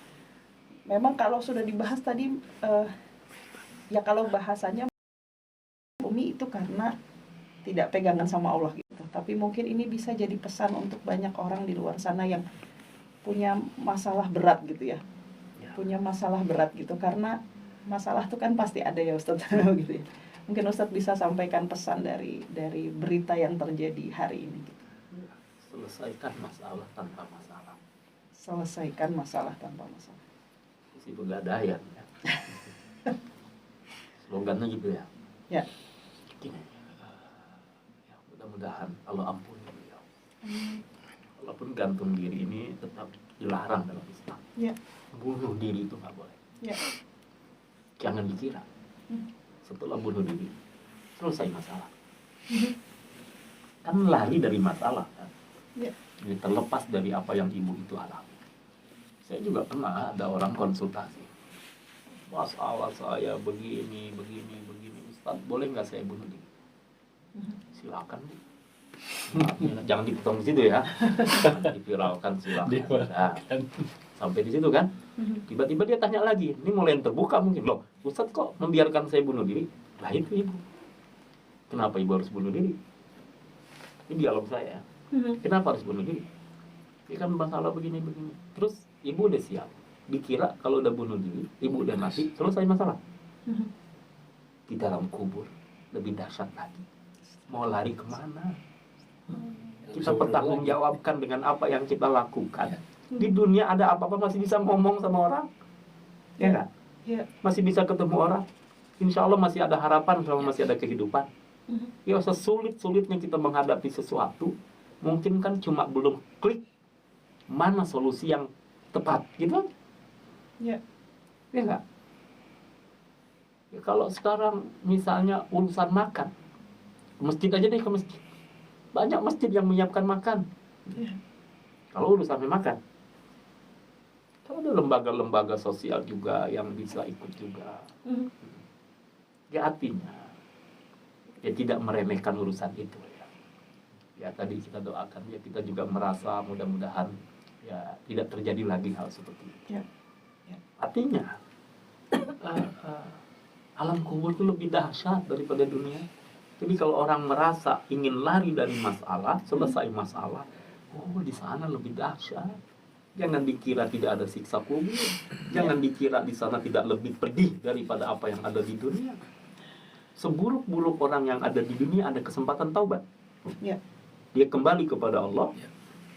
memang kalau sudah dibahas tadi ya kalau bahasanya Umi itu karena tidak pegangan sama Allah gitu. Tapi mungkin ini bisa jadi pesan untuk banyak orang di luar sana yang punya masalah berat gitu ya. Punya masalah berat gitu, karena masalah itu kan pasti ada ya Ustadz gitu ya. Mungkin Ustadz bisa sampaikan pesan dari berita yang terjadi hari ini gitu.
Selesaikan masalah tanpa masalah.
Selesaikan masalah tanpa masalah.
Si pegadaian ya. Slogannya gitu ya.
Ya.
Gini, ya, mudah-mudahan Allah ampuni beliau. Walaupun gantung diri ini tetap dilarang dalam Islam.
Ya.
Bunuh diri itu nggak boleh.
Ya.
Jangan dikira setelah bunuh diri selesai masalah. Kan lari dari masalah kan.
Ya.
Jadi terlepas dari apa yang ibu itu alami. Saya juga pernah ada orang konsultasi. Masalah saya begini. Ustaz, boleh nggak saya bunuh diri? Silakan. Jangan dipotong di situ ya. Diviralkan silakan. Nah, sampai di situ kan. Tiba-tiba dia tanya lagi. Ini mulai yang terbuka mungkin. Loh, Ustaz kok membiarkan saya bunuh diri? Lah itu ibu. Kenapa ibu harus bunuh diri? Ini dialog saya. Kenapa harus bunuh diri? Ini kan masalah begini. Terus ibu udah siap. Dikira kalau udah bunuh diri, ibu udah mati, selesai masalah. Di dalam kubur lebih dahsyat lagi. Mau lari kemana? Kita pertanggungjawabkan dengan apa yang kita lakukan. Di dunia ada apa-apa masih bisa ngomong sama orang, ya nggak?
Ya.
Masih bisa ketemu orang. Insya Allah masih ada harapan, selama masih ada kehidupan. Ya sesulit-sulitnya kita menghadapi sesuatu, mungkin kan cuma belum klik mana solusi yang tepat, gitu?
Ya.
Ya nggak? Ya, kalau sekarang misalnya urusan makan, ke masjid aja deh, ke masjid. Banyak masjid yang menyiapkan makan.
Ya.
Kalau urusannya makan. Kalau ada lembaga-lembaga sosial juga yang bisa ikut juga. Ya artinya, ya tidak meremehkan urusan itu ya. Ya tadi kita doakan, ya kita juga merasa mudah-mudahan ya tidak terjadi lagi hal seperti itu.
Ya. Ya.
Artinya alam kubur itu lebih dahsyat daripada dunia. Jadi kalau orang merasa ingin lari dari masalah, selesai masalah, oh di sana lebih dahsyat. Jangan dikira tidak ada siksa kubur. Jangan dikira di sana tidak lebih pedih daripada apa yang ada di dunia. Seburuk-buruk orang yang ada di dunia ada kesempatan taubat.
Ya.
Dia kembali kepada Allah.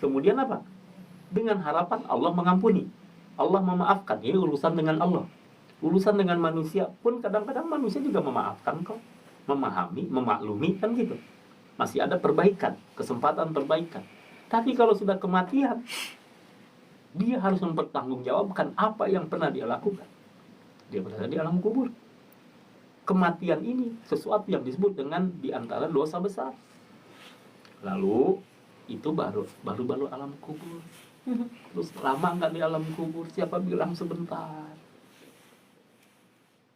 Kemudian apa? Dengan harapan Allah mengampuni. Allah memaafkan. Ini urusan dengan Allah. Urusan dengan manusia pun kadang-kadang manusia juga memaafkan kok. Memahami, memaklumi, kan gitu. Masih ada perbaikan, kesempatan perbaikan. Tapi kalau sudah kematian, dia harus mempertanggungjawabkan apa yang pernah dia lakukan. Dia berada di alam kubur. Kematian ini sesuatu yang disebut dengan diantara dosa besar. Lalu itu baru alam kubur. Terus lama nggak di alam kubur? Siapa bilang sebentar?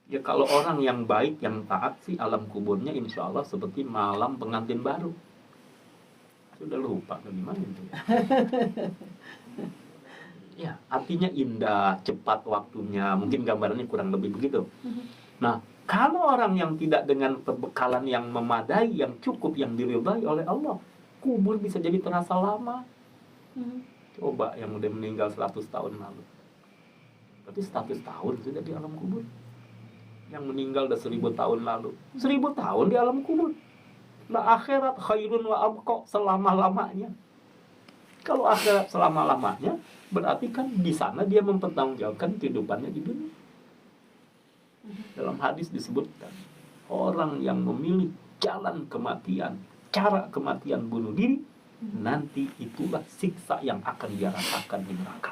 Ya kalau orang yang baik, yang taat sih alam kuburnya insya Allah seperti malam pengantin baru. Sudah lupa gimana itu ya. Ya, artinya indah, cepat waktunya. Mungkin gambarannya kurang lebih begitu. Nah, kalau orang yang tidak dengan perbekalan yang memadai, yang cukup, yang diridhai oleh Allah, kubur bisa jadi terasa lama. Coba yang udah meninggal 100 tahun lalu. Berarti 100 tahun sudah di alam kubur. Yang meninggal udah 1000 tahun lalu. 1000 tahun di alam kubur. Nah, akhirat khairun wa abqa, selama-lamanya. Kalau akhirat selama-lamanya, berarti kan di sana dia mempertanggungjawabkan kehidupannya di dunia. Dalam hadis disebutkan, orang yang memilih jalan kematian, cara kematian bunuh diri, nanti itulah siksa yang akan dia rasakan di neraka.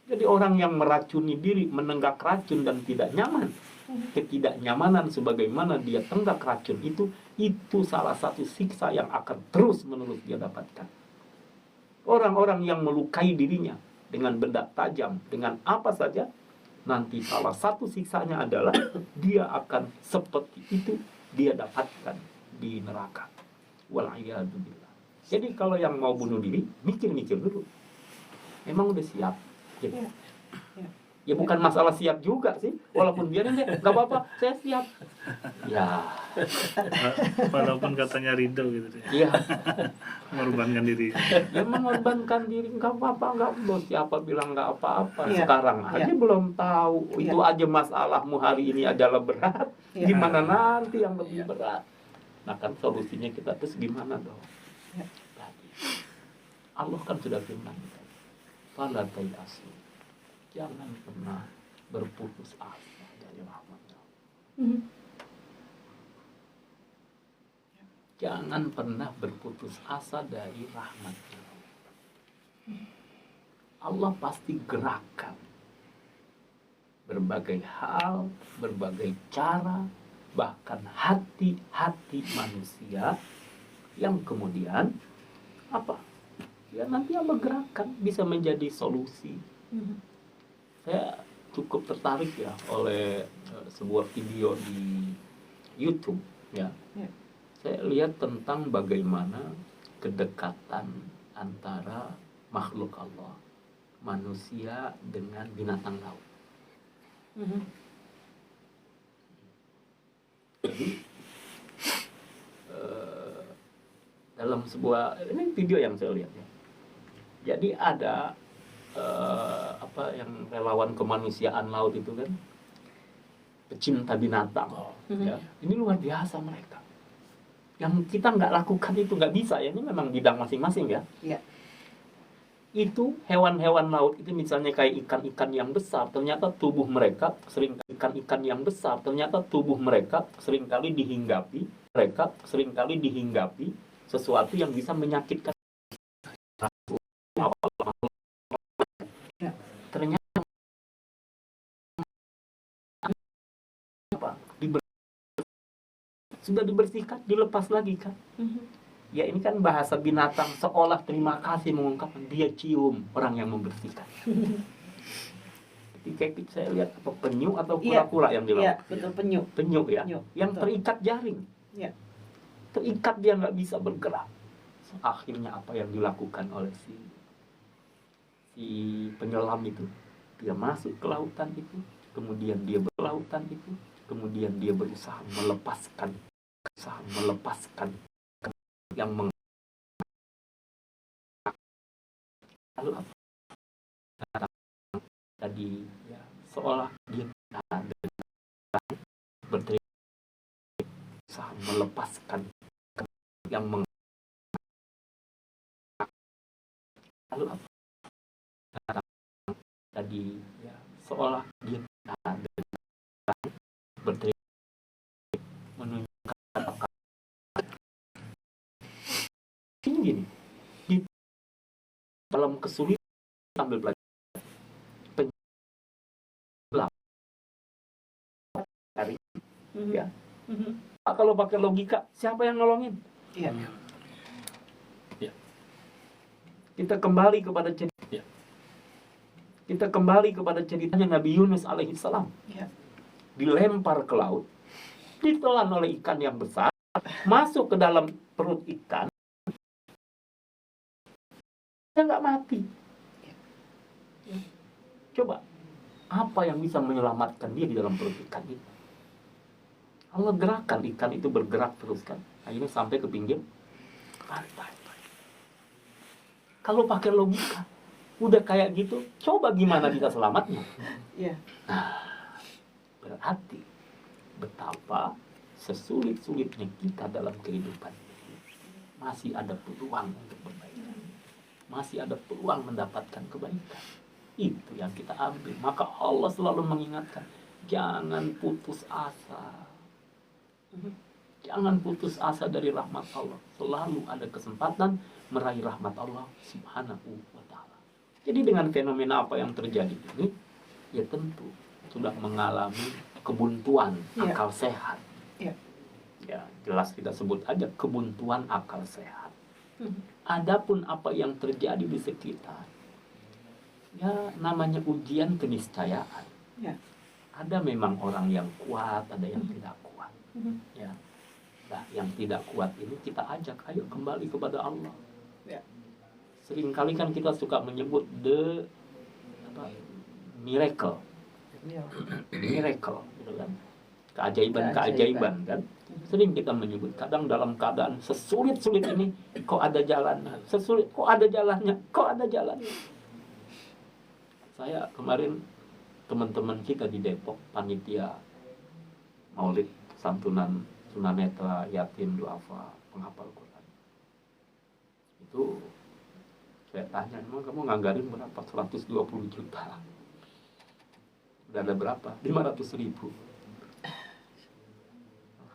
Jadi orang yang meracuni diri, menenggak racun dan tidak nyaman, ketidaknyamanan sebagaimana dia tenggak racun itu salah satu siksa yang akan terus-menerus dia dapatkan. Orang-orang yang melukai dirinya dengan benda tajam, dengan apa saja, nanti salah satu siksanya adalah dia akan seperti itu dia dapatkan di neraka. Wal'iyadzubillah. Jadi kalau yang mau bunuh diri, mikir-mikir dulu. Emang udah siap? Gitu. Ya bukan masalah siap juga sih, walaupun biarin deh, nggak apa-apa, saya siap. Ya.
Walaupun katanya ridho gitu deh.
Iya.
Mengorbankan diri.
Ya mengorbankan diri nggak apa-apa, nggak belum siapa bilang nggak apa-apa.
Iya.
Sekarang aja
Iya.
belum tahu.
Iya.
Itu aja masalahmu hari ini adalah berat.
Iya.
Gimana nanti yang lebih berat? Nah kan solusinya kita terus gimana dong?
Iya.
Tadi Allah kan sudah firman. Fala tayasu. Jangan pernah berputus asa dari rahmat-Nya. Jangan pernah berputus asa dari rahmat-Nya. Allah pasti gerakan berbagai hal, berbagai cara, bahkan hati-hati manusia yang kemudian apa? Ya nanti Allah gerakan bisa menjadi solusi. Saya cukup tertarik ya oleh sebuah video di YouTube ya. Saya lihat tentang bagaimana kedekatan antara makhluk Allah, manusia dengan binatang laut. Jadi dalam sebuah ini video yang saya lihat ya. Jadi ada yang relawan kemanusiaan laut itu kan, pecinta binatang. Ya. Ini luar biasa mereka. Yang kita nggak lakukan itu nggak bisa ya, ini memang bidang masing-masing ya.
Iya.
Itu hewan-hewan laut itu misalnya kayak ikan-ikan yang besar, ternyata tubuh mereka seringkali dihinggapi sesuatu yang bisa menyakitkan. Ternyata sudah dibersihkan, dilepas lagi kan. Ya ini kan bahasa binatang, seolah terima kasih mengungkapkan, dia cium orang yang membersihkan. Ketika itu saya lihat apa penyu atau kura-kura yang dilakukan.
Iya, betul, penyu.
Penyu ya, yang
betul.
terikat jaring.
Iya.
Terikat, dia nggak bisa bergerak. Akhirnya apa yang dilakukan oleh si penyelam itu? Dia masuk ke lautan itu, kemudian dia berusaha melepaskan yang lalu apa? Tadi ya seolah dia berteriak berusaha melepaskan yang lalu apa? Tadi ya seolah dia berteriak menunjukkan ini gini, di dalam kesulitan sambil belajar cari ya. Kalau pakai logika, siapa yang nolongin?
Iya.
Ya. Kita kembali kepada ceritanya Nabi Yunus alaihissalam.
Iya.
dilempar ke laut, ditelan oleh ikan yang besar, masuk ke dalam perut ikan, dia nggak mati. Coba, apa yang bisa menyelamatkan dia di dalam perut ikan itu? Allah gerakan ikan itu bergerak terus kan, akhirnya sampai ke pinggir pantai. Kalau pakai logika, udah kayak gitu, coba gimana bisa selamatnya?
Iya.
Nah, berarti betapa sesulit-sulitnya kita dalam kehidupan ini, masih ada peluang untuk berbaikan, masih ada peluang mendapatkan kebaikan. Itu yang kita ambil. Maka Allah selalu mengingatkan, jangan putus asa. Jangan putus asa dari rahmat Allah. Selalu ada kesempatan meraih rahmat Allah Subhanahu wa ta'ala. Jadi dengan fenomena apa yang terjadi ini, ya tentu sudah mengalami kebuntuan akal sehat. Ya, jelas kita sebut aja kebuntuan akal sehat. Adapun apa yang terjadi di sekitar, ya namanya ujian keniscayaan. Ada memang orang yang kuat, ada yang tidak kuat. Ya, nah, yang tidak kuat ini kita ajak, ayo kembali kepada Allah. Seringkali kan kita suka menyebut miracle, gitu kan? Keajaiban kan? Sering kita menyebut. Kadang dalam keadaan sesulit-sulit ini, kok ada jalannya? Kok ada jalannya? Saya kemarin teman-teman kita di Depok, panitia Maulid santunan tunanetra yatim duafa penghafal Quran. Itu saya tanya, emang kamu nganggarin berapa? 120 juta. Udah ada berapa? 500.000.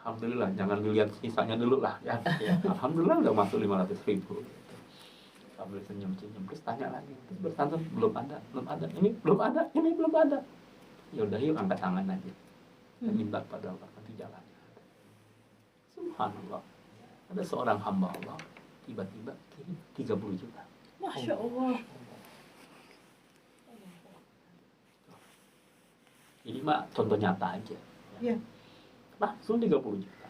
Alhamdulillah, jangan dilihat sisanya dulu lah ya. Alhamdulillah udah masuk 500.000. Sambil senyum-senyum, terus tanya lagi, terus bersantun, belum ada, ini belum ada. Ya udah, yuk angkat tangan aja. Dan minta pada Allah, nanti jalannya. Subhanallah, ada seorang hamba Allah tiba-tiba kirim 30 juta.
Masya Allah.
Ini mah contoh nyata aja.
Iya.
Langsung 30 juta.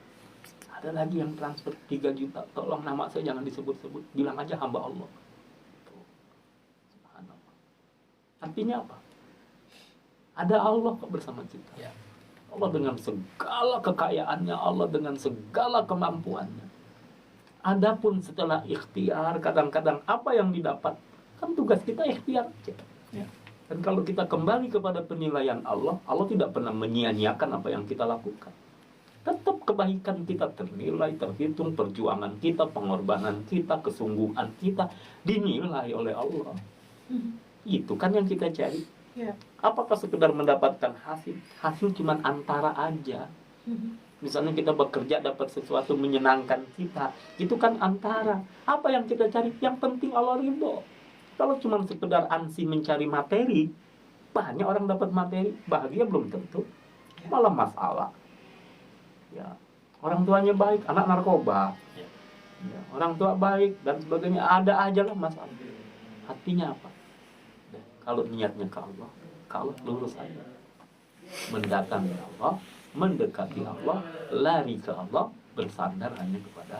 Ada lagi yang transfer 3 juta. Tolong nama saya jangan disebut-sebut. Bilang aja hamba Allah. Subhanallah. Artinya apa? Ada Allah kok bersama kita. Allah dengan segala kekayaannya, Allah dengan segala kemampuannya. Adapun setelah ikhtiar, kadang-kadang apa yang didapat, kan tugas kita ikhtiar aja. Dan kalau kita kembali kepada penilaian Allah, Allah tidak pernah menyia-nyiakan apa yang kita lakukan. Tetap kebaikan kita ternilai, terhitung, perjuangan kita, pengorbanan kita, kesungguhan kita dinilai oleh Allah. Itu kan yang kita cari. Apakah sekedar mendapatkan hasil? Hasil cuma antara aja. Misalnya kita bekerja dapat sesuatu menyenangkan kita, itu kan antara. Apa yang kita cari? Yang penting Allah ridho. Kalau cuma sekedar ansi mencari materi, banyak orang dapat materi, bahagia belum tentu, malah masalah. Ya, orang tuanya baik, anak narkoba. Ya, orang tua baik dan sebagainya, ada aja lah masalah. Hatinya apa? Kalau niatnya ke Allah, kalau lurus aja, mendatangi Allah, mendekati Allah, lari ke Allah, bersandar hanya kepada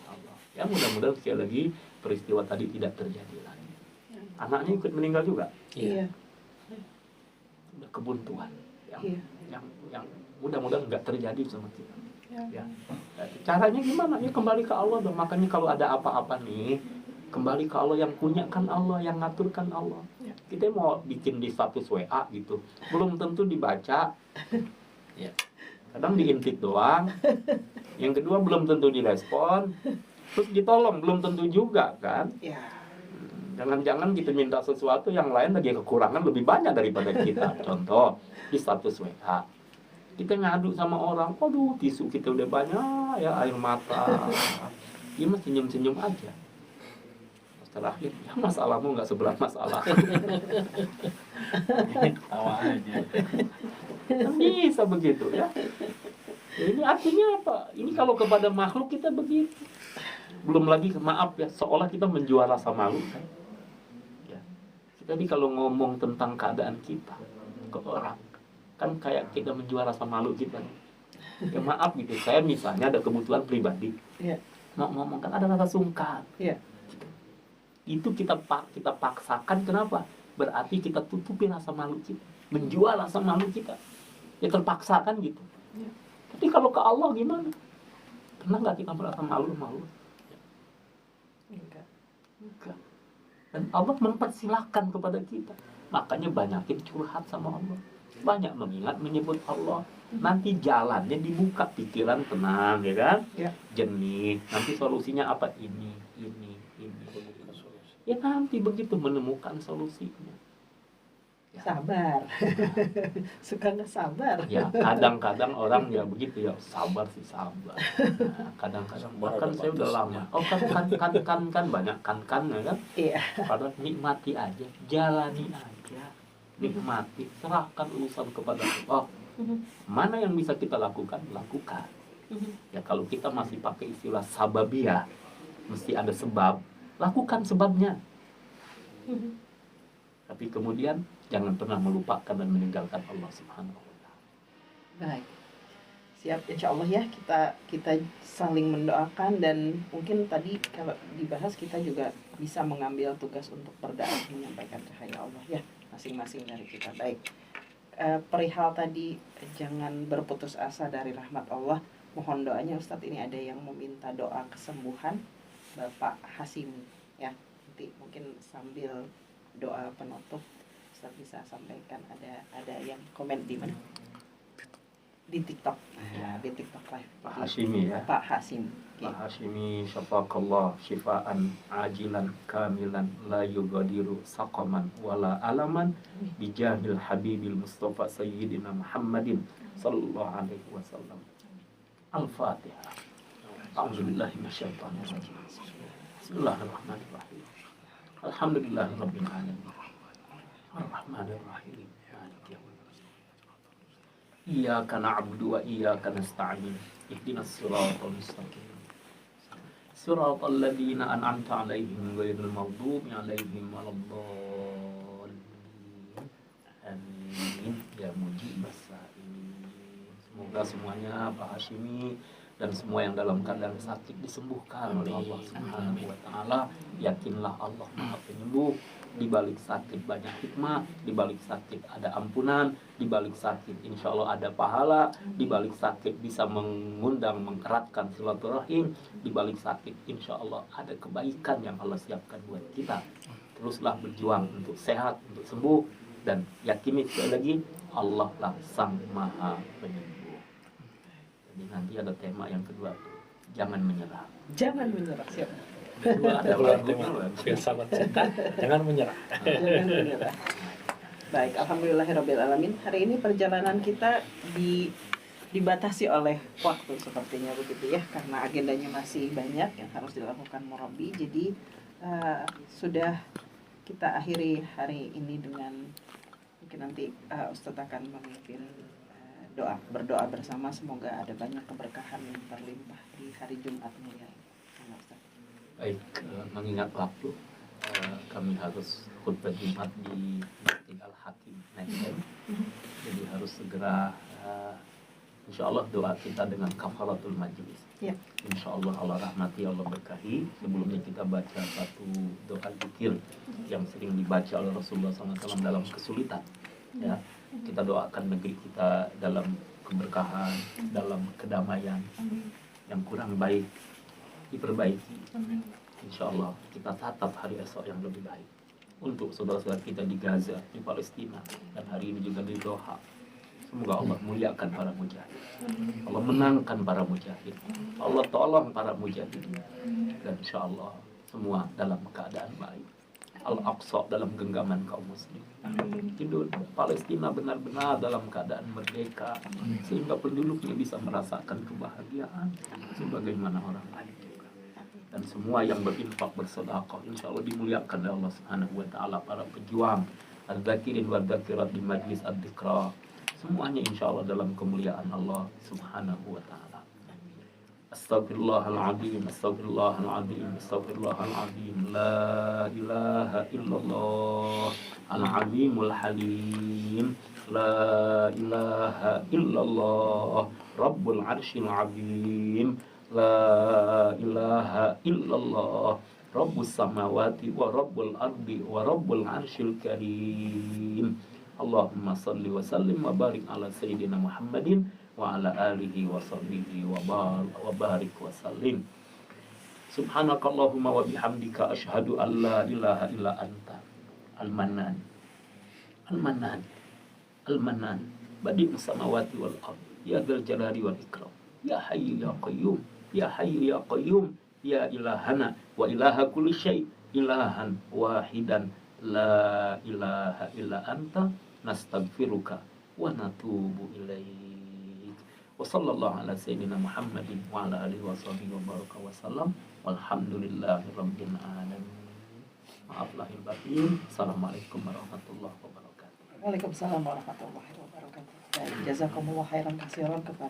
Allah. Ya, mudah-mudahan sekali lagi peristiwa tadi tidak terjadi lagi. Anaknya ikut meninggal juga.
Iya.
Udah kebuntuan. Yang mudah-mudahan nggak terjadi sama kita. Ya. Caranya gimana? Ya kembali ke Allah dong. Makanya kalau ada apa-apa nih, kembali ke Allah, yang punya kan Allah, yang ngaturkan Allah. Kita mau bikin di status WA gitu, belum tentu dibaca. Kadang diintip doang. Yang kedua belum tentu direspon. Terus ditolong belum tentu juga kan. Jangan-jangan kita minta sesuatu yang lain lagi kekurangan lebih banyak daripada kita. Contoh di status WA, kita ngadu sama orang, aduh tisu kita udah banyak ya, air mata. Dia mah senyum-senyum aja. Terakhir, ya masalahmu nggak seberat masalah.
Tawa aja.
Kan bisa begitu ya. Ini artinya apa? Ini kalau kepada makhluk kita begitu. Belum lagi, maaf ya, seolah kita menjual rasa malu kan. Ya. Tadi kalau ngomong tentang keadaan kita ke orang, kan kayak kita menjual rasa malu kita. Ya maaf gitu, saya misalnya ada kebutuhan pribadi, mau ngomong kan ada rasa sungkan. Itu kita paksakan, kenapa? Berarti kita tutupi rasa malu kita, menjual rasa malu kita. Ya terpaksa kan gitu. Tapi kalau ke Allah gimana? Pernah nggak kita merasa malu-malu? Enggak. Dan Allah mempersilahkan kepada kita. Makanya banyakin curhat sama Allah. Banyak mengingat, menyebut Allah. Nanti jalannya dibuka, pikiran tenang, ya kan? Jernih. Nanti solusinya apa? Ini. Ya nanti begitu menemukan solusinya.
Sabar. Suka nggak sabar.
Ya kadang-kadang orang ya begitu ya, sabar sih sabar. Nah, kadang-kadang bahkan saya udah lama. Oh kan banyak kan ya kan?
Iya.
Padahal nikmati aja, jalani aja, nikmati, serahkan urusan kepada Allah. Mana yang bisa kita lakukan, lakukan. Ya kalau kita masih pakai istilah sababiyah, mesti ada sebab, lakukan sebabnya. Tapi kemudian jangan pernah melupakan dan meninggalkan Allah Subhanahu wa Ta'ala.
Baik. Siap, insya Allah ya, kita saling mendoakan, dan mungkin tadi kalau dibahas kita juga bisa mengambil tugas untuk berdoa menyampaikan cahaya Allah ya, masing-masing dari kita. Baik. Perihal tadi jangan berputus asa dari rahmat Allah, mohon doanya Ustadz. Ini ada yang meminta doa kesembuhan Bapak Hasimi ya. Nanti mungkin sambil doa penutup Ustaz bisa sampaikan. Ada yang komen di mana? Di TikTok. Nah, di TikTok live.
Pak Hashimi ya.
Pak Hasim.
Pak Hashimi, syafaqallah syifaan ajilan kamilan la yugadiru saqaman wala alaman bijahil habibil mustafa sayyidina Muhammadin sallallahu alaihi wasallam. Al-Fatihah. A'udzubillahi minasyaitonir rajim. Bismillahirrahmanirrahim. Alhamdulillahirabbil alamin. Ar-Rahmanir Rahim. Maliki yaumiddin. Iyyaka na'budu wa iyyaka nasta'in. Ihdinas siratal mustaqim. Siratal ladzina an'amta 'alaihim ghairil maghdubi 'alaihim waladdallin. Amin. Ya mujibas sa'ilin. Semoga semuanya Pak Hashimi dan semua yang dalam keadaan sakit disembuhkan oleh Allah Subhanahu wa Ta'ala. Yakinlah Allah Maha Penyembuh. Di balik sakit banyak hikmah, di balik sakit ada ampunan, di balik sakit insya Allah ada pahala, di balik sakit bisa mengundang, mengeratkan silaturahim, di balik sakit insya Allah ada kebaikan yang Allah siapkan buat kita. Teruslah berjuang untuk sehat, untuk sembuh, dan yakini sekali lagi Allah lah Sang Maha Penyembuh. Jadi nanti ada tema yang kedua, jangan menyerah.
Jangan menyerah, siap.
Ada
filsafat cinta, jangan menyerah.
Jangan menyerah. Baik, alhamdulillahirabbil alamin. Hari ini perjalanan kita dibatasi oleh waktu sepertinya begitu ya, karena agendanya masih banyak yang harus dilakukan murabi. Jadi sudah kita akhiri hari ini dengan mungkin nanti Ustadz akan memimpin berdoa bersama, semoga ada banyak keberkahan yang terlimpah di hari Jumat mulia.
Baik, mengingat waktu, kami harus khutbah Jumat di Masjid Al-Hakim. Jadi harus segera, insya Allah doa kita dengan kafaratul majlis. Insya Allah Allah rahmati, Allah berkahi. Sebelumnya kita baca satu doa zikir yang sering dibaca oleh Rasulullah SAW dalam kesulitan. Ya, kita doakan negeri kita dalam keberkahan, dalam kedamaian. Yang kurang baik diperbaiki. Insya Allah kita tatap hari esok yang lebih baik untuk saudara-saudara kita di Gaza, di Palestina, dan hari ini juga di Doha. Semoga Allah muliakan para mujahid, Allah menangkan para mujahid, Allah tolong para mujahid, dan insya Allah semua dalam keadaan baik. Al-Aqsa dalam genggaman kaum muslim, tidur Palestina benar-benar dalam keadaan merdeka, sehingga penduduknya bisa merasakan kebahagiaan sebagaimana orang lain. Dan semua yang berinfak, bersedekah, insya Allah dimuliakan oleh Allah Subhanahu wa Ta'ala. Para pejuang al-zakirin wal-zakirat di majlis ad-dzikra, semuanya insya Allah dalam kemuliaan Allah Subhanahu wa Ta'ala. Astaghfirullahaladzim, astaghfirullahaladzim, astaghfirullahaladzim. La ilaha illallah al-azimul halim. La ilaha illallah Rabbul arsyil azim. La ilaha illallah Rabbus samawati wa Rabbul ardi wa Rabbul arsyil karim. Allahumma salli wa sallim wa barik ala Sayyidina Muhammadin wa ala alihi wa sahbihi wa barik wa sallim. Subhanakallahumma wa bihamdika asyhadu an la ilaha illa anta al-mannan al-mannan al-mannan badi'us samawati wal ardh ya dzal jalali wal ikram ya hayyu ya qayyum ya hayyu ya qayyum ya ilahana wa ilaha kulli syai ilahan wahidan la ilaha illa anta nastaghfiruka wa natubu ilaik. Wa sallallahu ala sayyidina Muhammadin wa ala alihi wa sahbihi wa baraka wa sallam. Walhamdulillahi rabbil alamin. Maaf lahir batin. Assalamualaikum warahmatullahi wabarakatuh.
Waalaikumsalam warahmatullahi wabarakatuh. Jazakumullah khairan katsiran kepada